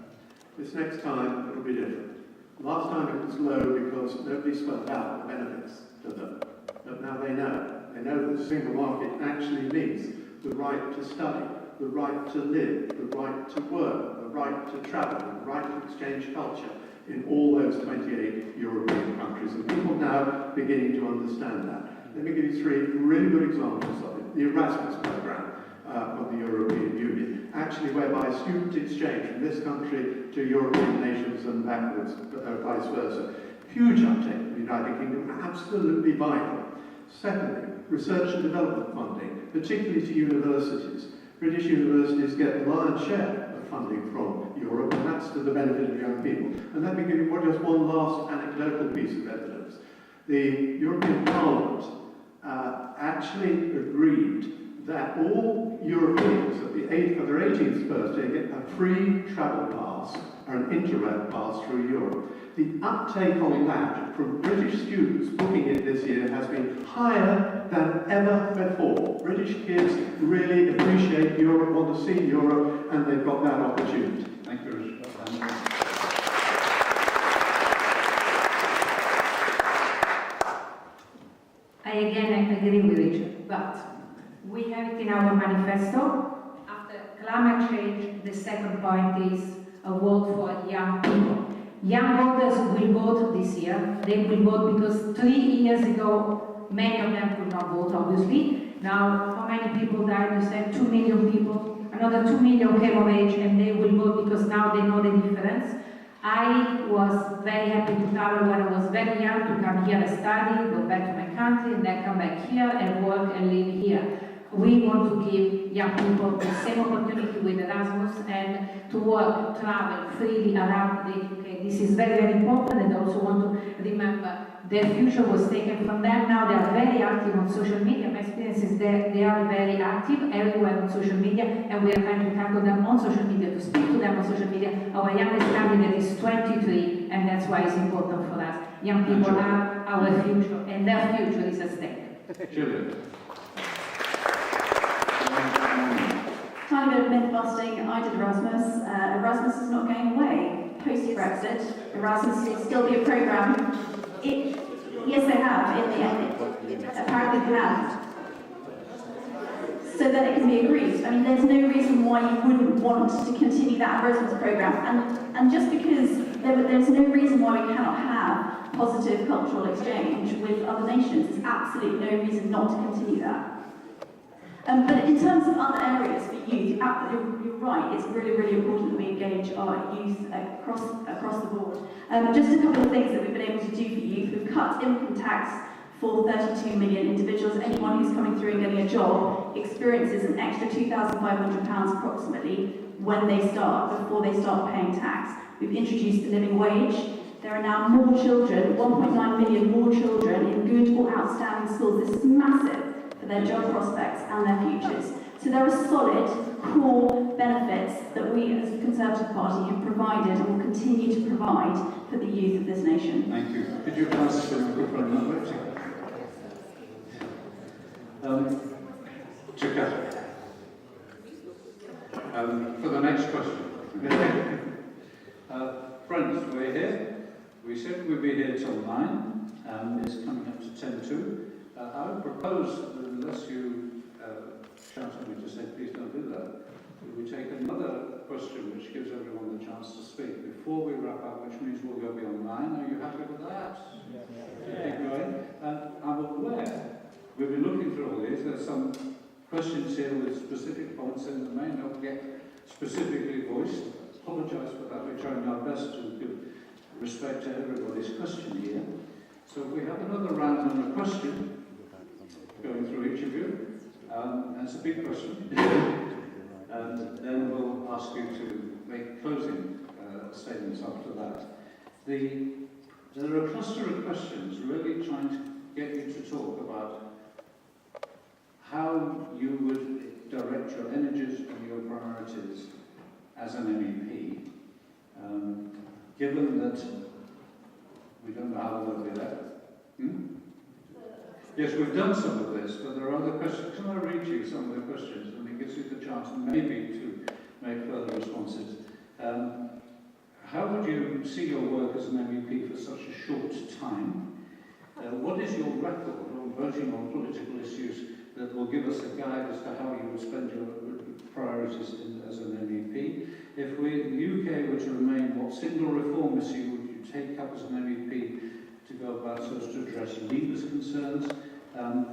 This next time, it'll be different. Last time it was low because nobody spelled out the benefits to them. But now they know. They know that the single market actually means the right to study, the right to live, the right to work, the right to travel, the right to exchange culture in all those 28 European countries. And people now are beginning to understand that. Let me give you 3 really good examples of it. The Erasmus programme of the European Union, actually whereby student exchange from this country to European nations and backwards, vice versa. Huge uptake in the United Kingdom, absolutely vital. Secondly, research and development funding, particularly to universities. British universities get the lion's share of funding from Europe, and that's to the benefit of young people. And let me give you just one last anecdotal piece of evidence. The European Parliament actually agreed that all Europeans at their 18th birthday get a free travel pass or an Interrail pass through Europe. The uptake on that from British students booking it this year has been higher than ever before. British kids really appreciate Europe, want to see Europe, and they've got that opportunity. Thank you, Richard. I again agree with Richard, but we have it in our manifesto. After climate change, the second point is a vote for young people. Young voters will vote this year. They will vote because 3 years ago, many of them could not vote, obviously. Now, how many people died? You said 2 million people. Another 2 million came of age, and they will vote because now they know the difference. I was very happy to travel when I was very young, to come here and study, go back to my country, and then come back here and work and live here. We want to give young people the same opportunity with Erasmus and to work, travel freely around the UK. This is very, very important, and I also want to remember their future was taken from them. Now they are very active on social media. My experience is they are very active everywhere on social media, and we are trying to tackle them on social media, to speak to them on social media. Our youngest candidate is 23, and that's why it's important for us. Young people are our future, and their future is at stake. Juliette. Tiny bit of myth busting. I did Erasmus. Erasmus is not going away post-Brexit. Erasmus will still be a programme. Yes, they have. In the end, apparently they have. So that it can be agreed. I mean, there's no reason why you wouldn't want to continue that Erasmus programme. And just because there's no reason why we cannot have positive cultural exchange with other nations, there's absolutely no reason not to continue that. But in terms of other areas for youth, you're right, it's really, really important that we engage our youth across the board. Just a couple of things that we've been able to do for youth. We've cut income tax for 32 million individuals. Anyone who's coming through and getting a job experiences an extra £2,500 approximately when they start, before they start paying tax. We've introduced the living wage. There are now more children, 1.9 million more children in good or outstanding schools. This is massive for their job prospects and their futures. So there are solid, core benefits that we as the Conservative Party have provided and will continue to provide for the youth of this nation. Thank you. Could you pass the microphone that way? To Catherine. For the next question. Friends, we're here. We said we'd be here till 9, and it's coming up to 10:02. I would propose, unless you shout at me to say please don't do that, we take another question which gives everyone the chance to speak before we wrap up, which means we'll go beyond 9. Are you happy with that? Yeah. Keep going. And I'm aware, we've been looking through all these, there's some questions here with specific points in that may not get specifically voiced. Apologise for that. We're trying our best to give respect to everybody's question here. So if we have another round on a question, going through each of you, that's a big question, and then we'll ask you to make closing statements after that. There are a cluster of questions really trying to get you to talk about how you would direct your energies and your priorities as an MEP, given that we don't know how long they'll be there. Yes, we've done some of this, but there are other questions. Can I read you some of the questions, and it gives you the chance maybe to make further responses. How would you see your work as an MEP for such a short time? What is your record on voting on political issues that will give us a guide as to how you would spend your priorities as an MEP? If we in the UK were to remain, what single reform issue would you take up as an MEP to go about so as to address leaders' concerns?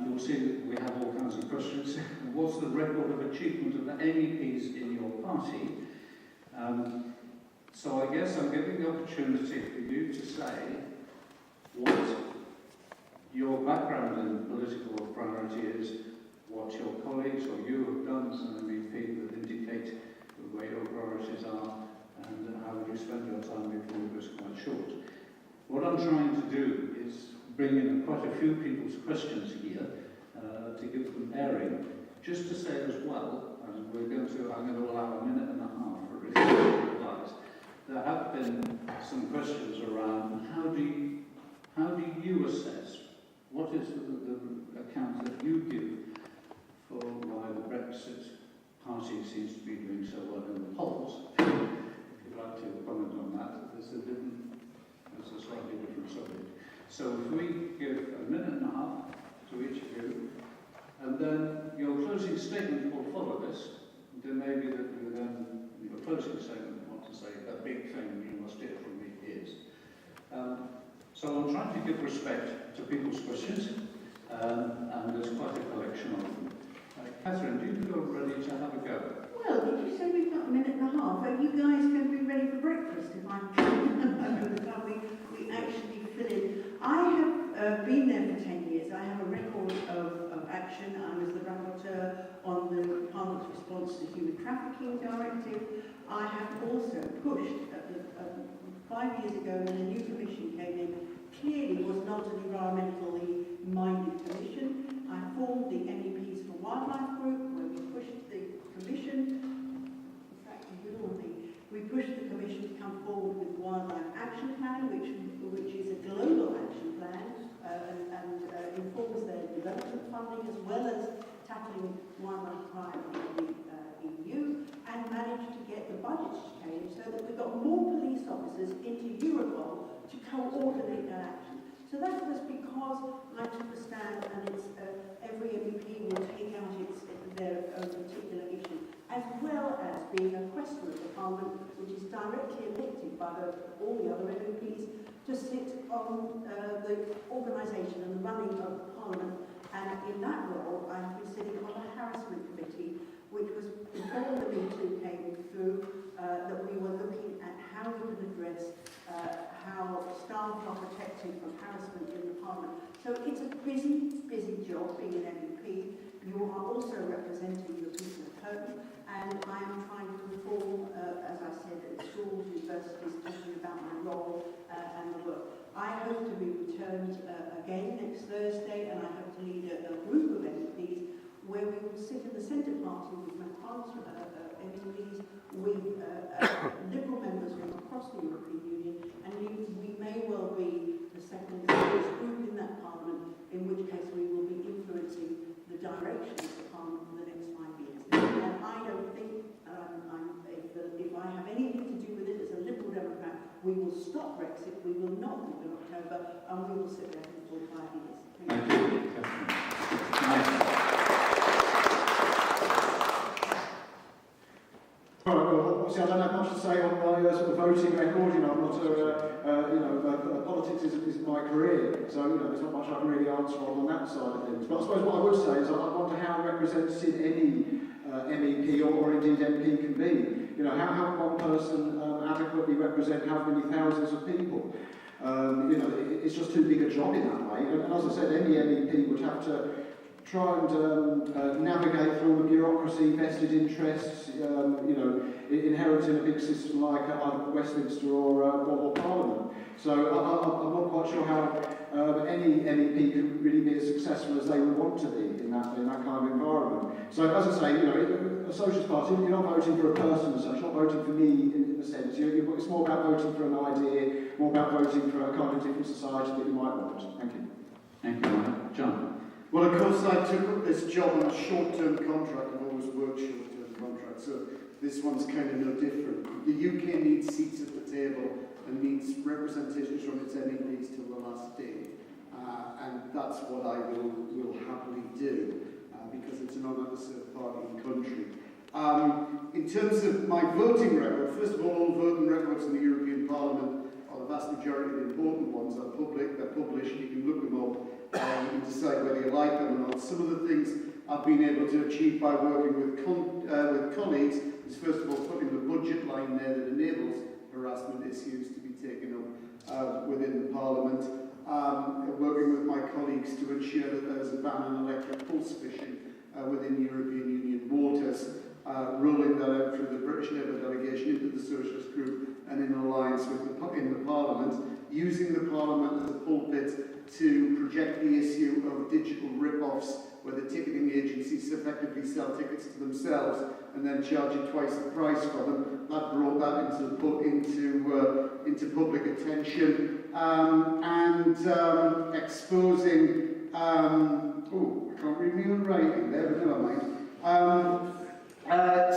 You'll see that we have all kinds of questions. What's the record of achievement of the MEPs in your party? So I guess I'm giving the opportunity for you to say what your background in political priority is, what your colleagues or you have done as an MEP that indicate where your priorities are, and how would you spend your time before it was quite short. What I'm trying to do is bring in quite a few people's questions here to give them airing, just to say as well, and I'm going to allow a minute and a half for replies. There have been some questions around how do you assess, what is the account that you give for why the Brexit party seems to be doing so well in the polls? If you'd like to comment on that, it's a slightly different subject. So if we give a minute and a half to each of you, and then your closing statement will follow this. There may be that you then, in your closing statement, want to say the big thing you must hear from me is. So I'm trying to give respect to people's questions, and there's quite a collection of them. Catherine, do you feel ready to have a go? Well, did you say we've got a minute and a half? Are you guys going to be ready for breakfast if I'm we actually fill in? I have been there for 10 years. I have a record of action. I was the rapporteur on the Parliament's response to the Human Trafficking Directive. I have also pushed, 5 years ago when the new commission came in, clearly was not an environmentally minded commission. I formed the MEPs for Wildlife Group, where we pushed the commission, in fact, we pushed the commission to come forward with Wildlife Action Plan, which is a global action plan and informs their development funding as well as tackling wildlife crime in the EU, and managed to get the budgets changed so that we've got more police officers into Europol to coordinate their action. So that was because I took a stand, and it's every MEP will take out their own particular issue, as well as being a question of the Parliament, which is directly elected by all the other MEPs to sit on the organisation and the running of the Parliament. And in that role, I have been sitting on the harassment committee, which was before the Me Too came through, that we were looking at how we can address how staff are protected from harassment in the Parliament. So it's a busy job being an MEP. You are also representing the people at home, and I am trying to reform, as I said, at schools, universities, talking about my role and the work. I hope to be returned again next Thursday, and I hope to lead a group of MEPs where we will sit in the centre party with McMahon's MEPs, with Liberal members from across the European Union, and we may well be the second largest group in that Parliament, in which case we will be influencing the direction of the Parliament for the next 5 years. And I don't think, if I have anything to do with it as a Liberal Democrat, we will stop Brexit, we will not move in October, and we will sit there for 5 years. Thank you. All right, well, obviously I don't have much to say on my sort of voting record. I'm not politics isn't my career, so there's not much I can really answer on that side of things. But I suppose what I would say is I wonder how representative any MEP or indeed MP can be. How can one person adequately represent how many thousands of people? It's just too big a job in that way. And as I said, any MEP would have to try and navigate through all the bureaucracy, vested interests, inherent in a big system like either Westminster or Parliament. So I'm not quite sure how any MEP can really be as successful as they would want to be in that kind of environment. So as I say, a Socialist Party, you're not voting for a person as such, not voting for me in a sense. It's more about voting for an idea, more about voting for a kind of different society that you might want. Thank you. Thank you, Ryan. John. Well, of course, I took up this job on a short-term contract. I've always worked short-term contracts, so this one's kind of no different. The UK needs seats at the table and needs representations from its MEPs till the last day. And that's what I will happily do, because it's an honour to serve party and country. In terms of my voting record, first of all voting records in the European Parliament, or the vast majority of the important ones, are public, they're published, you can look them up, you can decide whether you like them or not. Some of the things I've been able to achieve by working with colleagues is first of all putting the budget line there that enables harassment issues to be taken up within the Parliament. Working with my colleagues to ensure that there is a ban on electric pulse fishing within European Union waters, rolling that out through the British Labour delegation into the Socialist group and in alliance with in the Parliament, using the Parliament as a pulpit to project the issue of digital rip-offs where the ticketing agencies effectively sell tickets to themselves and then charge you twice the price for them. That brought that into public attention and exposing. Oh, I can't read my own writing there, but never mind.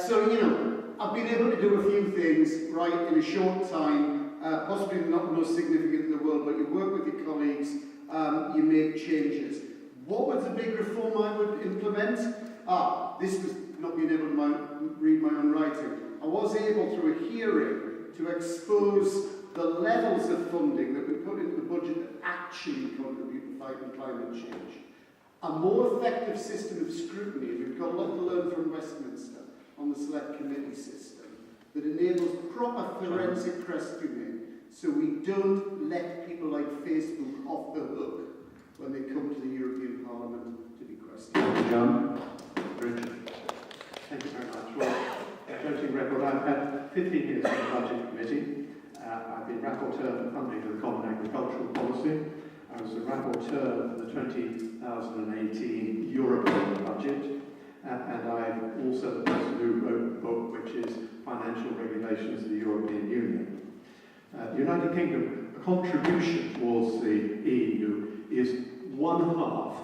So you know, I've been able to do a few things right in a short time. Possibly not the most significant in the world, but you work with your colleagues, you make changes. What was the big reform I would implement? This was not being able to read my own writing. I was able, through a hearing, to expose the levels of funding that we put into the budget that actually contribute to fighting climate change. A more effective system of scrutiny, and we've got a lot to learn from Westminster on the select committee system, that enables proper forensic questioning so we don't let people like Facebook off the hook when they come to the European Parliament to be questioned. John. Richard. Thank you very much. Well, voting record, I've had 15 years on the Budget Committee. I've been rapporteur for funding of the Common Agricultural Policy. I was the rapporteur for the 2018 European budget. And I'm also the person who wrote the book, which is Financial Regulations of the European Union. The United Kingdom contribution towards the EU is 1/2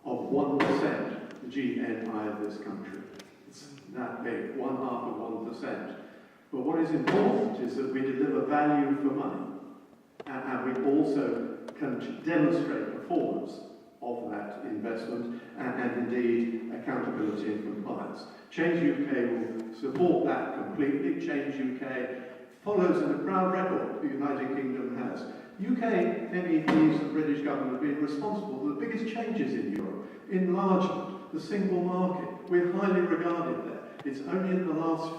of 1% the GNI of this country. It's that big, 1/2 of 1%. But what is important is that we deliver value for money, and we also can demonstrate performance of that investment and indeed accountability and compliance. Change UK will support that completely. Change UK follows in a proud record the United Kingdom has. UK MEPs and British government have been responsible for the biggest changes in Europe. Enlargement, the single market, we're highly regarded there. It's only in the last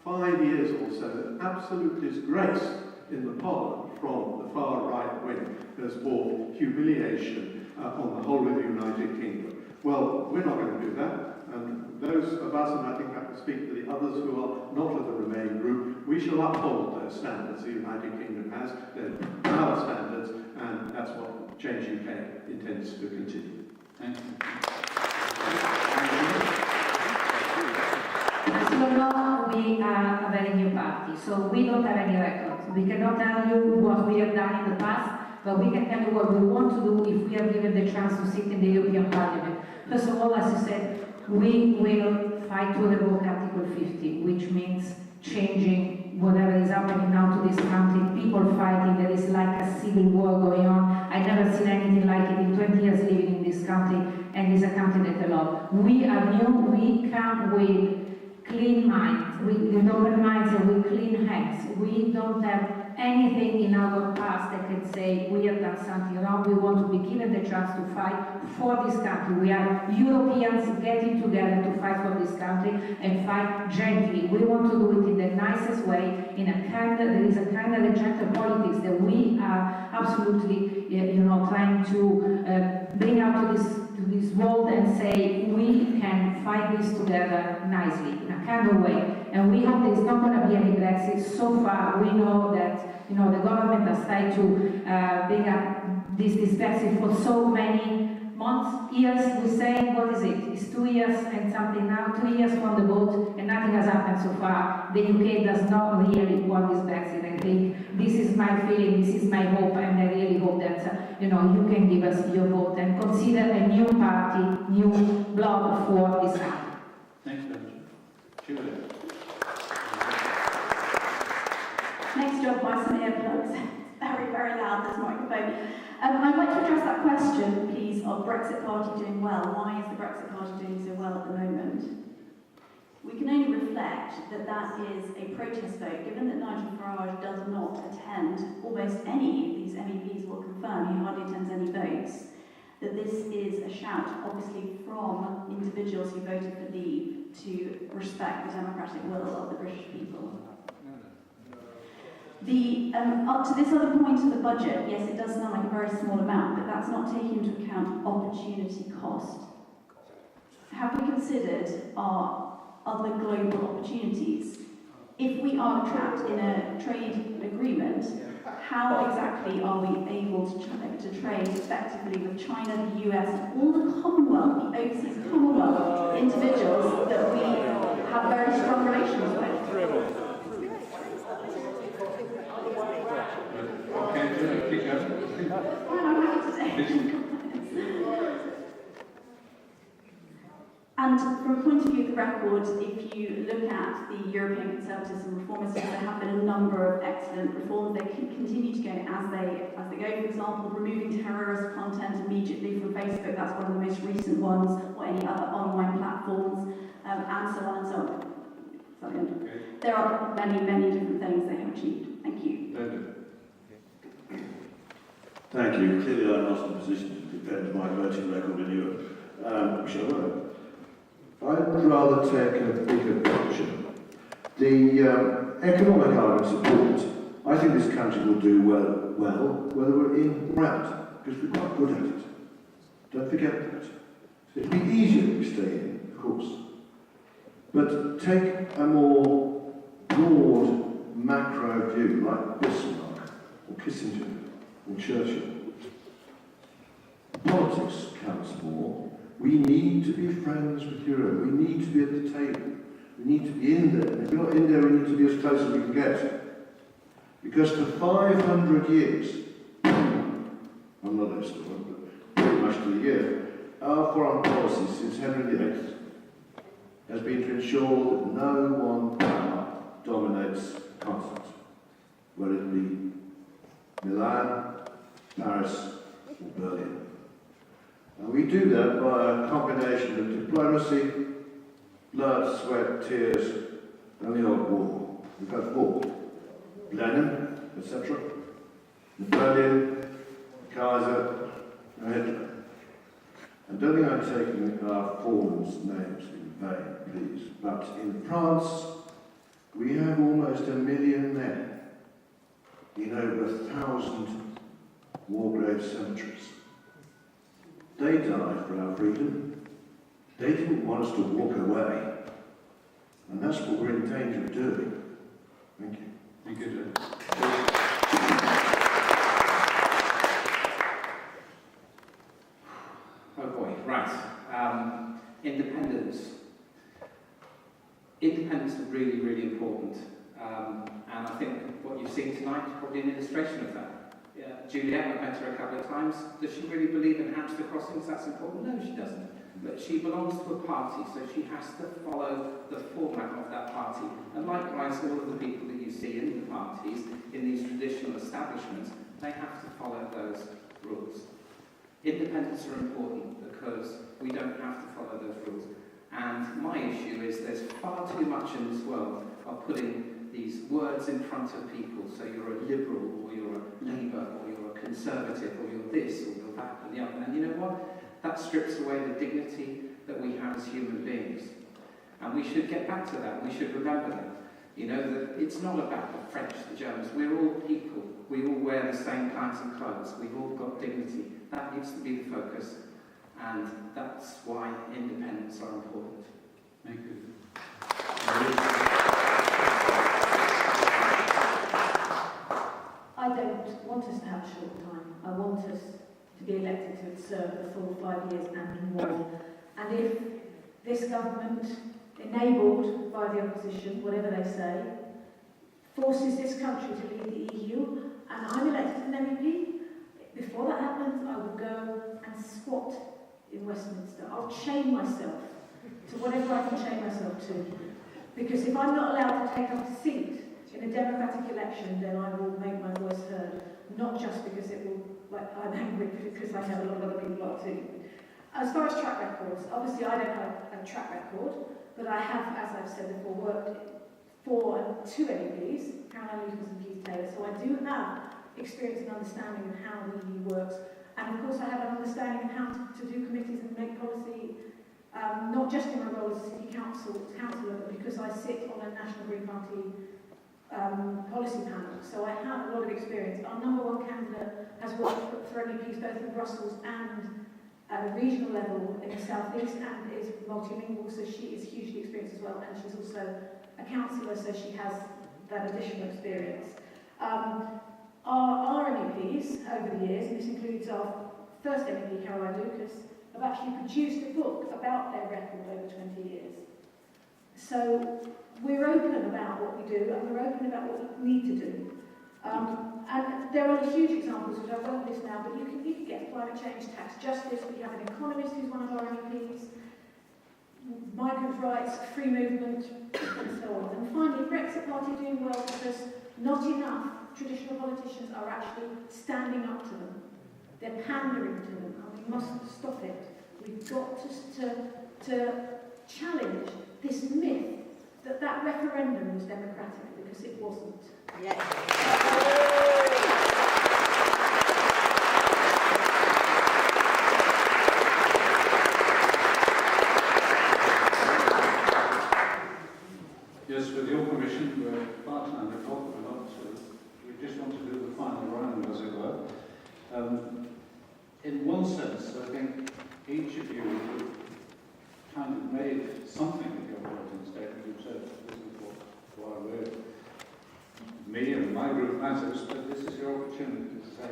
5 years or so that absolute disgrace in the Parliament from the far right wing has brought humiliation on the whole of the United Kingdom. Well, we're not going to do that. And those of us, and I think I can speak for the others who are not of the Remain group, we shall uphold those standards the United Kingdom has. They're our standards, and that's what Change UK intends to continue. Thank you. As you know, we are a very new party, so we don't have any records. We cannot tell you what we have done in the past, but we can tell you what we want to do if we are given the chance to sit in the European Parliament. First of all, as you said, we will fight to revoke Article 50, which means changing whatever is happening now to this country, people fighting, there is like a civil war going on. I've never seen anything like it in 20 years living in this country, and it's a country that I love. We are new, we come with clean minds, with open minds and with clean hands. We don't have anything in our past that can say we have done something wrong. We want to be given the chance to fight for this country. We are Europeans getting together to fight for this country and fight gently. We want to do it in the nicest way, in a kind of, there is a kind of gentle politics that we are absolutely, trying to bring out to this world and say we can fight this together nicely, in a kind of way. And we hope there's not going to be any Brexit. So far, we know that the government has tried to bring up this Brexit for so many months, years, we say, what is it? It's 2 years and something now, 2 years from the vote, and nothing has happened so far. The UK does not really want this Brexit. I think this is my feeling, this is my hope, and I really hope that you can give us your vote and consider a new party, new bloc for this country. Thanks, Benjamin. Juliette. Next job, buy some earplugs. Very, very loud, this microphone. I'd like to address that question, please, of Brexit Party doing well. Why is the Brexit Party doing so well at the moment? We can only reflect that that is a protest vote, given that Nigel Farage does not attend almost any of these MEPs will confirm, he hardly attends any votes, that this is a shout, obviously, from individuals who voted for Leave to respect the democratic will of the British people. Up to this other point of the budget, yes, it does sound like a very small amount, but that's not taking into account opportunity cost. Have we considered our other global opportunities? If we are trapped in a trade agreement, how exactly are we able to trade effectively with China, the US, and all the Commonwealth, the overseas Commonwealth individuals that we have very strong relations with? And from a point of view of the record, if you look at the European Conservatives and Reformists, there have been a number of excellent reforms. They can continue to go as they go. For example, removing terrorist content immediately from Facebook, that's one of the most recent ones, or any other online platforms, and so on and so on. Okay. There are many, many different things they have achieved. Thank you. Thank you. Clearly I'm not in a position to defend my voting record in Europe, which I won't. I'd rather take a bigger picture. The economic argument's important. I think this country will do well, whether we're in or out, because we're quite good at it. Don't forget that. It'd be easier if we stay in, of course. But take a more broad macro view, like Bismarck, or Kissinger, or Churchill. Politics counts more. We need to be friends with Europe. We need to be at the table. We need to be in there. And if we're not in there, we need to be as close as we can get. Because for 500 years, I'm not a historian, but pretty much to the year, our foreign policy since Henry VIII has been to ensure that no one power dominates the continent, whether it be Milan, Paris, or Berlin. And we do that by a combination of diplomacy, blood, sweat, tears, and the old war. We've had 4. Lenin, etc. Napoleon, Kaiser, and Hitler. And don't think I'm taking our fallen's names in vain, please. But in France, we have almost 1 million men in over 1,000 war grave cemeteries. They died for our freedom. They didn't want us to walk away. And that's what we're in danger of doing. Thank you. Thank you, Oh boy, right. Independence. Independence is really, really important. And I think what you've seen tonight is probably an illustration of that. Juliette, I've met her a couple of times. Does she really believe in hamster crossings? That's important? No, she doesn't. But she belongs to a party, so she has to follow the format of that party. And likewise, all of the people that you see in the parties, in these traditional establishments, they have to follow those rules. Independents are important because we don't have to follow those rules. And my issue is there's far too much in this world of putting these words in front of people. So you're a liberal, or you're a Labour, or you're a Conservative, or you're this, or you're that, and the other. And you know what? That strips away the dignity that we have as human beings. And we should get back to that. We should remember that. You know, that it's not about the French, the Germans. We're all people. We all wear the same kinds of clothes. We've all got dignity. That needs to be the focus. And that's why independents are important. Thank you. I don't want us to have a short time. I want us to be elected to serve the full 5 years. government, enabled by the opposition, whatever they say, forces this country to leave the EU, and I'm elected an MEP. Before that happens, I will go and squat in Westminster. I'll chain myself to whatever I can chain myself to. Because if I'm not allowed to take up a seat in a democratic election, then I will make my voice heard. Not just because it will, like, I'm angry, because I have a lot of other people are too. As far as track records, obviously I don't have a track record, but I have, as I've said before, worked for and two MEPs, Caroline Lucas and Keith Taylor, so I do have experience and understanding of how the EU works, and of course I have an understanding of how to do committees and make policy, not just in my role as a city councillor, but because I sit on a National Green Party policy panel, so I have a lot of experience. Our number one candidate has worked for MEPs both in Brussels and at a regional level in the southeast, and is multilingual, so she is hugely experienced as well, and she's also a councillor, so she has that additional experience. Our MEPs over the years, and this includes our first MEP, Caroline Lucas, have actually produced a book about their record over 20 years. So we're open about what we do, and we're open about what we need to do. And there are huge examples, which I won't list now, but you can get climate change, tax justice. We have an economist who's one of our MEPs, migrant rights, free movement, and so on. And finally, Brexit Party doing well because not enough traditional politicians are actually standing up to them. They're pandering to them, and we must stop it. We've got to challenge this myth that that referendum was democratic, because it wasn't. Yes. Yes, with your permission, we're part-time, we're not, we just want to do the final round, as it were. In one sense, I think each of you kind of made something of your voting statement. You said, this is why we're, me and my group matters, but this is your opportunity to say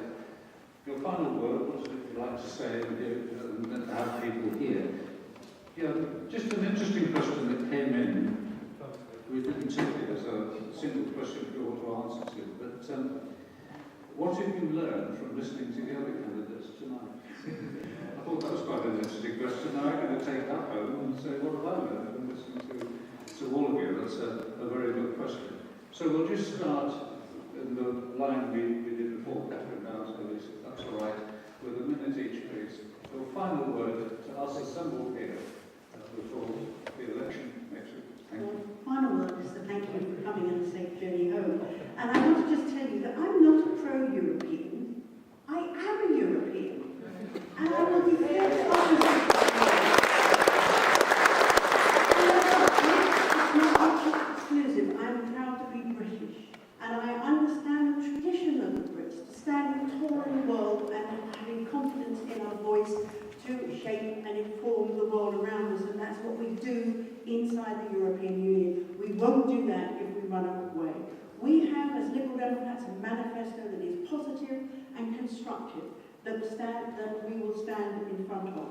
your final word, what you'd like to say, and have people hear. Yeah, just an interesting question that came in. We didn't take it as a single question for you all to answer to, but what have you learned from listening to the other candidates tonight? I thought that was quite an interesting question. Now I'm going to take that home and say, what have I learned from listening to all of you? That's a very good question. So we'll just start in the line we did before, Catherine Downs, Elise, if that's all right, with a minute each, please. Your final word to us assembled here before the election next week. Thank you. Final word is to thank you for coming and a safe journey home. And I want to just tell you that I'm not a pro-European. I am a European. And I will be very honest. It's not exclusive. I'm proud to be British. And I understand the tradition of the Brits, standing tall in the world and having confidence in our voice to shape and inform the world around us, and that's what we do inside the European Union. We won't do that if we run away. We have, as Liberal Democrats, a manifesto that is positive and constructive, that we will stand in front of.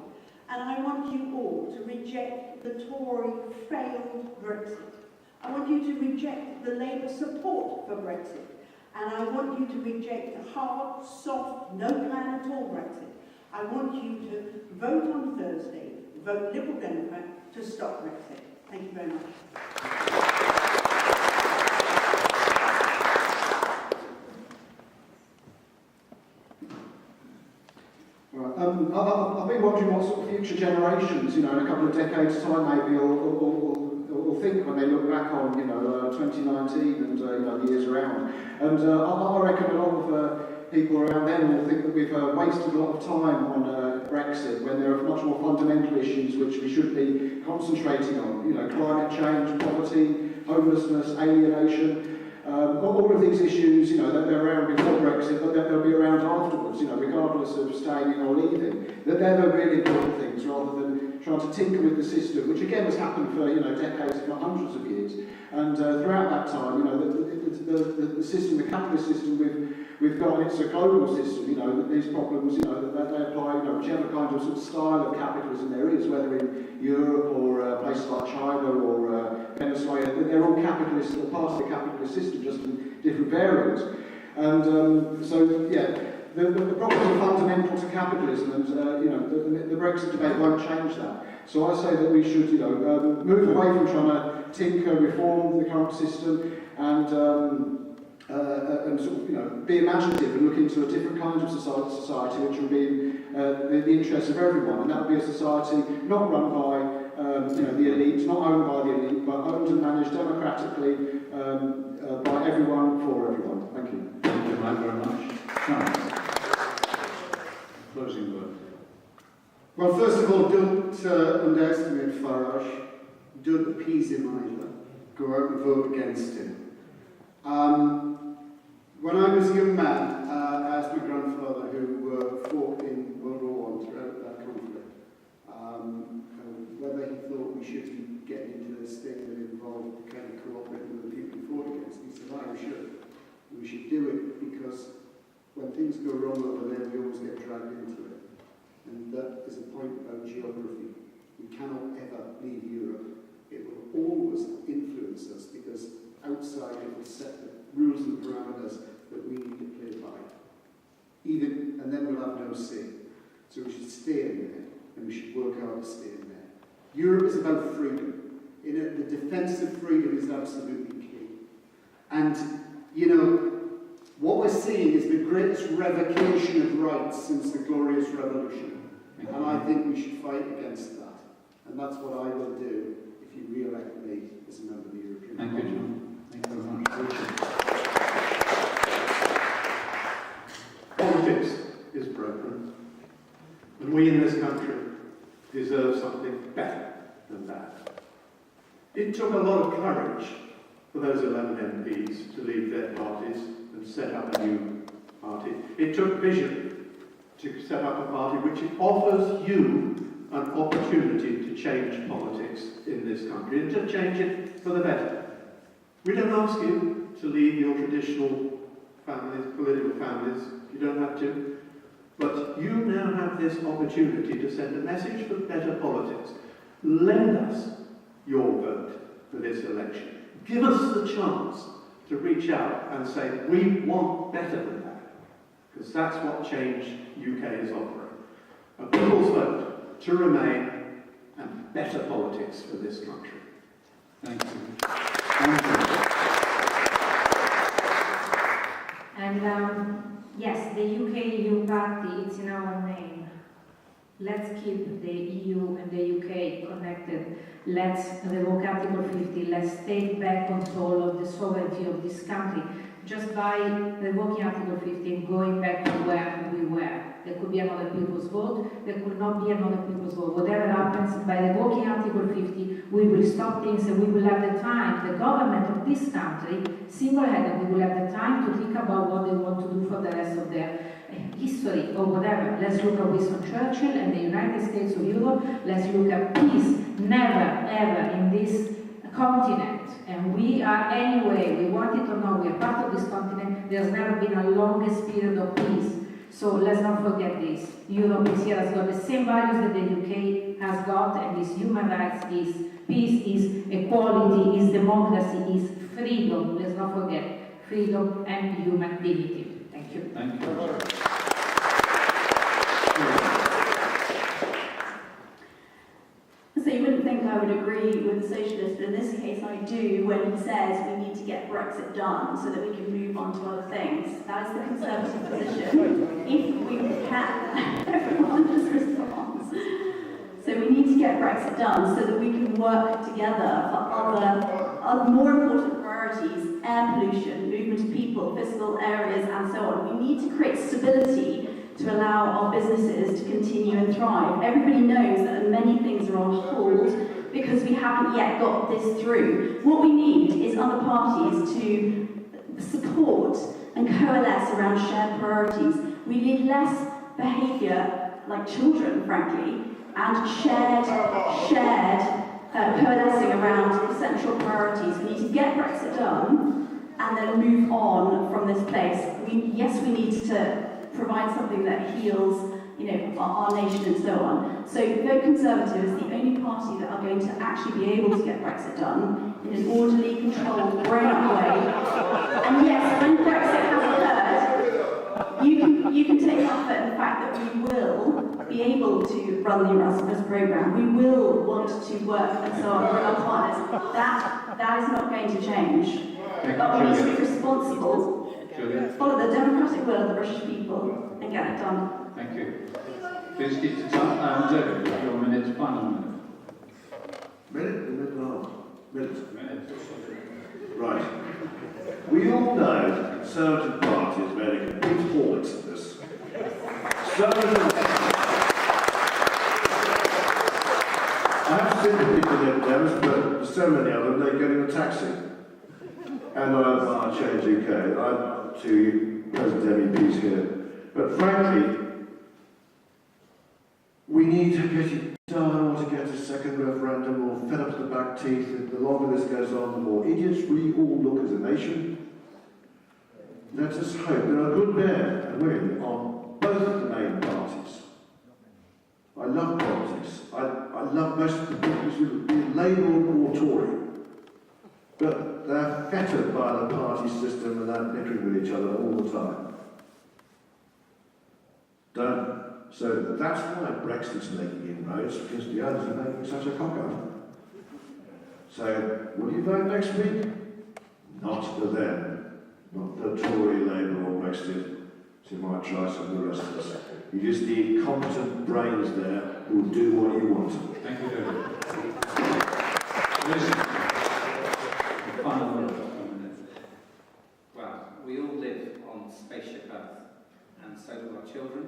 And I want you all to reject the Tory failed Brexit. I want you to reject the Labour support for Brexit. And I want you to reject the hard, soft, no plan at all Brexit. I want you to vote on Thursday, vote Liberal Democrat to stop Brexit. Thank you very much. Right. I've been wondering what sort of future generations, in a couple of decades' time, maybe, will think when they look back on, 2019 and the years around. And I reckon a lot of people around then will think that we've wasted a lot of time on Brexit, when there are much more fundamental issues which we should be concentrating on. Climate change, poverty, homelessness, alienation. All of these issues, they're around before Brexit, but they'll be around afterwards, regardless of staying or leaving. They're the really important things, rather than trying to tinker with the system, which again has happened for decades, if not hundreds of years. And throughout that time, the system, the capitalist system, we've got, it's a global system, you know, that these problems, you know, that they apply, you know, whichever kind of, sort of style of capitalism there is, whether in Europe or places like China or Venezuela, they're all capitalists, they're part of the capitalist system, just in different variants. And so, yeah, the problems are fundamental to capitalism, and you know, the Brexit debate won't change that. So I say that we should, you know, move away from trying to tinker, reform the current system, and sort of, you know, be imaginative and look into a different kind of society which will be in the interests of everyone, and that will be a society not run by you know, the elite, not owned by the elite, but owned and managed democratically by everyone for everyone. Thank you. Thank you, Mike, very much. Charles. Closing word. Well, first of all, don't underestimate Farage. Don't appease him either. Go out and vote against him. When I was a young man, I asked my grandfather, who fought in World War I throughout that conflict, whether he thought we should be getting into this thing that involved kind of cooperating with the people he fought against. He said, "Aye, we should. We should do it because when things go wrong over there, we always get dragged into it." And that is a point about geography. We cannot ever leave Europe. It will always influence us because outside it will set the rules and parameters that we need to play by. And then we'll have no say. So we should stay in there, and we should work hard to stay in there. Europe is about freedom. The defence of freedom is absolutely key. And, you know, what we're seeing is the greatest revocation of rights since the Glorious Revolution. And I think we should fight against that. And that's what I will do if you re-elect me as a member of the European Parliament. Thank you, John. Thank you very much. Politics is broken, and we in this country deserve something better than that. It took a lot of courage for those 11 MPs to leave their parties and set up a new party. It took vision to set up a party which offers you an opportunity to change politics in this country and to change it for the better. We don't ask you to leave your traditional families, political families. You don't have to. But you now have this opportunity to send a message for better politics. Lend us your vote for this election. Give us the chance to reach out and say, we want better than that. Because that's what Change UK is offering. A people's vote to remain and better politics for this country. Thank you. Thank you. And yes, the UK-EU party, it's in our name. Let's keep the EU and the UK connected. Let's revoke Article 50. Let's take back control of the sovereignty of this country. Just by revoking Article 50 and going back to where we were. There could be another people's vote, there could not be another people's vote. Whatever happens, by revoking Article 50, we will stop things and we will have the time, the government of this country, single-handedly will have the time to think about what they want to do for the rest of their history or whatever. Let's look at Winston Churchill and the United States of Europe. Let's look at peace. Never, ever in this continent. And we are anyway, we want it or not, we are part of this continent. There's never been a longest period of peace. So let's not forget this. Europe is here, has got the same values that the UK has got, and is human rights, is peace, is equality, is democracy, is freedom. Let's not forget freedom and human dignity. Thank you. Thank you. So you wouldn't think I would agree with the socialist, but in this case I do when he says we need to get Brexit done so that we can move on to other things. That is the Conservative position. If we can, everyone just responds. So we need to get Brexit done so that we can work together for other more important priorities, air pollution, movement of people, physical areas and so on. We need to create stability to allow our businesses to continue and thrive. Everybody knows that many things are on hold because we haven't yet got this through. What we need is other parties to support and coalesce around shared priorities. We need less behaviour like children, frankly, and shared coalescing around central priorities. We need to get Brexit done and then move on from this place. Yes, we need to provide something that heals, you know, our nation and so on. So Vote Conservative is the only party that are going to actually be able to get Brexit done in an orderly, controlled, grown-up way. And yes, when Brexit has occurred, you can take comfort in the fact that we will be able to run the Erasmus programme. We will want to work and so on with our partners. That is not going to change. But we need to be responsible, follow the democratic will of the British people and get it done. Thank you. Please keep to time. David, your minute, final minute. Minute and a half. Minute. Right. We all know that the Conservative Party has made a complete haul of this. I have sympathy for the Dems, but for so many of them, they get in a taxi. And I Change UK. I'm two present MEPs here. But frankly, we need to get it done or to get a second referendum or fed up to the back teeth. And the longer this goes on, the more idiots we all look as a nation. Let us hope there are good men and women on both the main parties. I love politics. I love most of the people who be Labour or Tory. But they're fettered by the party system and they're bickering with each other all the time. So that's why Brexit's making inroads, because the others are making such a cock-up. So, will you vote next week? Not for them. Not for Tory, Labour or Brexit. So you might try some of the rest of us. You just need competent brains there who will do what you want. Thank you, David. Listen. Final minute. Well, we all live on spaceship Earth, and so do our children,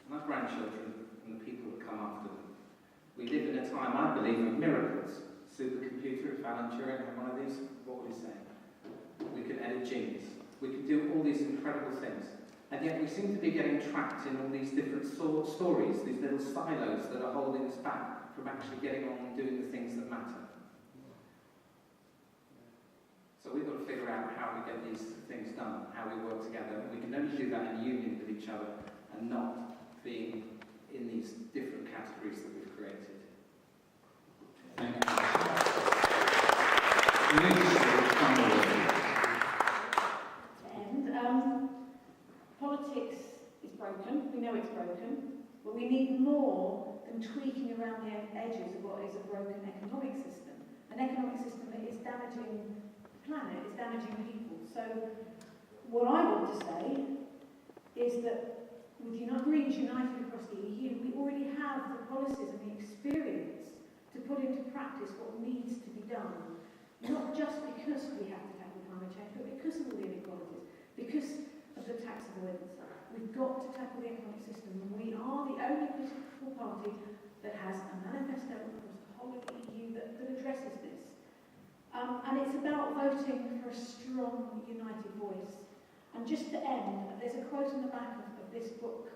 and our grandchildren, and the people that come after them. We live in a time, I believe, of miracles. Supercomputer, if Alan Turing had one of these, what would he say? We could edit genes. We could do all these incredible things. And yet we seem to be getting trapped in all these different stories, these little silos that are holding us back from actually getting on and doing the things that matter. So we've got to figure out how we get these things done, how we work together. We can only do that in union with each other and not being in these different categories that we've created. Thank you. Politics is broken, we know it's broken, but we need more than tweaking around the edges of what is a broken economic system. An economic system that is damaging the planet, is damaging people. So what I want to say is that with Greens united across the EU, we already have the policies and the experience to put into practice what needs to be done. Not just because we have to tackle climate change, but because of all the inequalities, because of the tax avoidance. We've got to tackle the economic system, and we are the only political party that has a manifesto across the whole of the EU that addresses this. And it's about voting for a strong, united voice. And just to end, there's a quote on the back of this book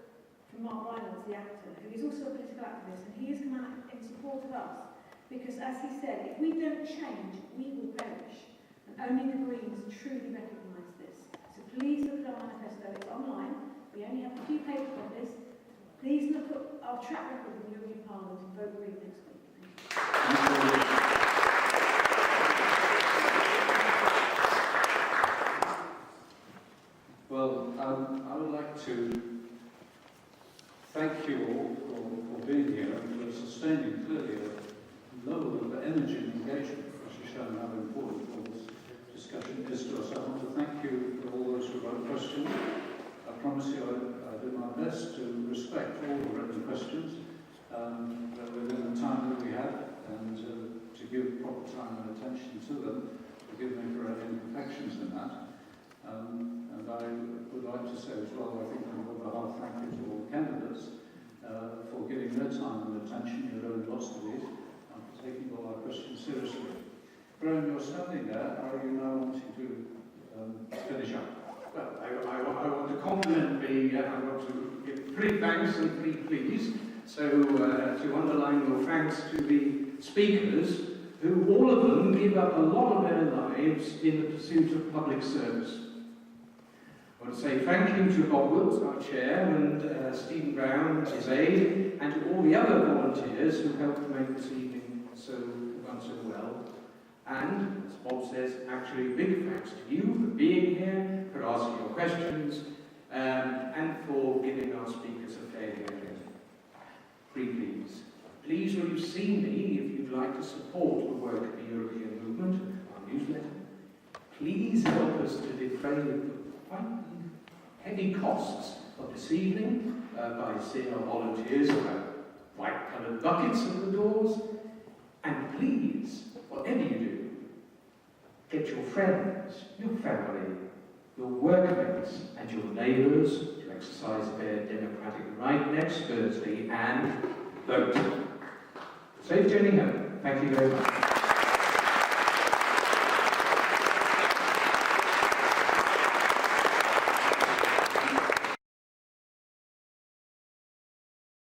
from Mark Rylance, the actor, who is also a political activist, and he has come out in support of us. Because as he said, if we don't change, we will perish. And only the Greens truly recognise this. So please look at our manifesto, it's online. We only have a few paper copies. Please look at our track record in the European Parliament and vote Green next week. Thank you. Well, I would like to thank you all for being here and for sustaining clearly a level of energy and engagement, which has shown how important all this discussion is to us. I want to thank you for all those who wrote questions. I promise you I do my best to respect all the written questions within the time that we have, and to give proper time and attention to them. Forgive me for any imperfections in that. And I would like to say as well, I think on your behalf, thank you to all candidates for giving their time and attention. You've learned lots of these, and for taking all our questions seriously. Graham, you're standing there. Are you now wanting to finish up? Well, I want to compliment I want to give 3 thanks and 3 pleas. So to underline your thanks to the speakers, who all of them give up a lot of their lives in the pursuit of public service. I I want to say thank you to Bob Wills, our chair, and Stephen Brown, his aide, and to all the other volunteers who helped make this evening run so well. And, as Bob says, actually big thanks to you for being here, for asking your questions, and for giving our speakers a fair hearing. Please, please will you see me if you'd like to support the work of the European movement, our newsletter. Please help us to defray the quite heavy costs of this evening by seeing our volunteers have white-coloured buckets at the doors. And please, whatever you do, get your friends, your family, your workmates and your neighbours to exercise their democratic right next Thursday and vote. Safe journey home. Thank you very much.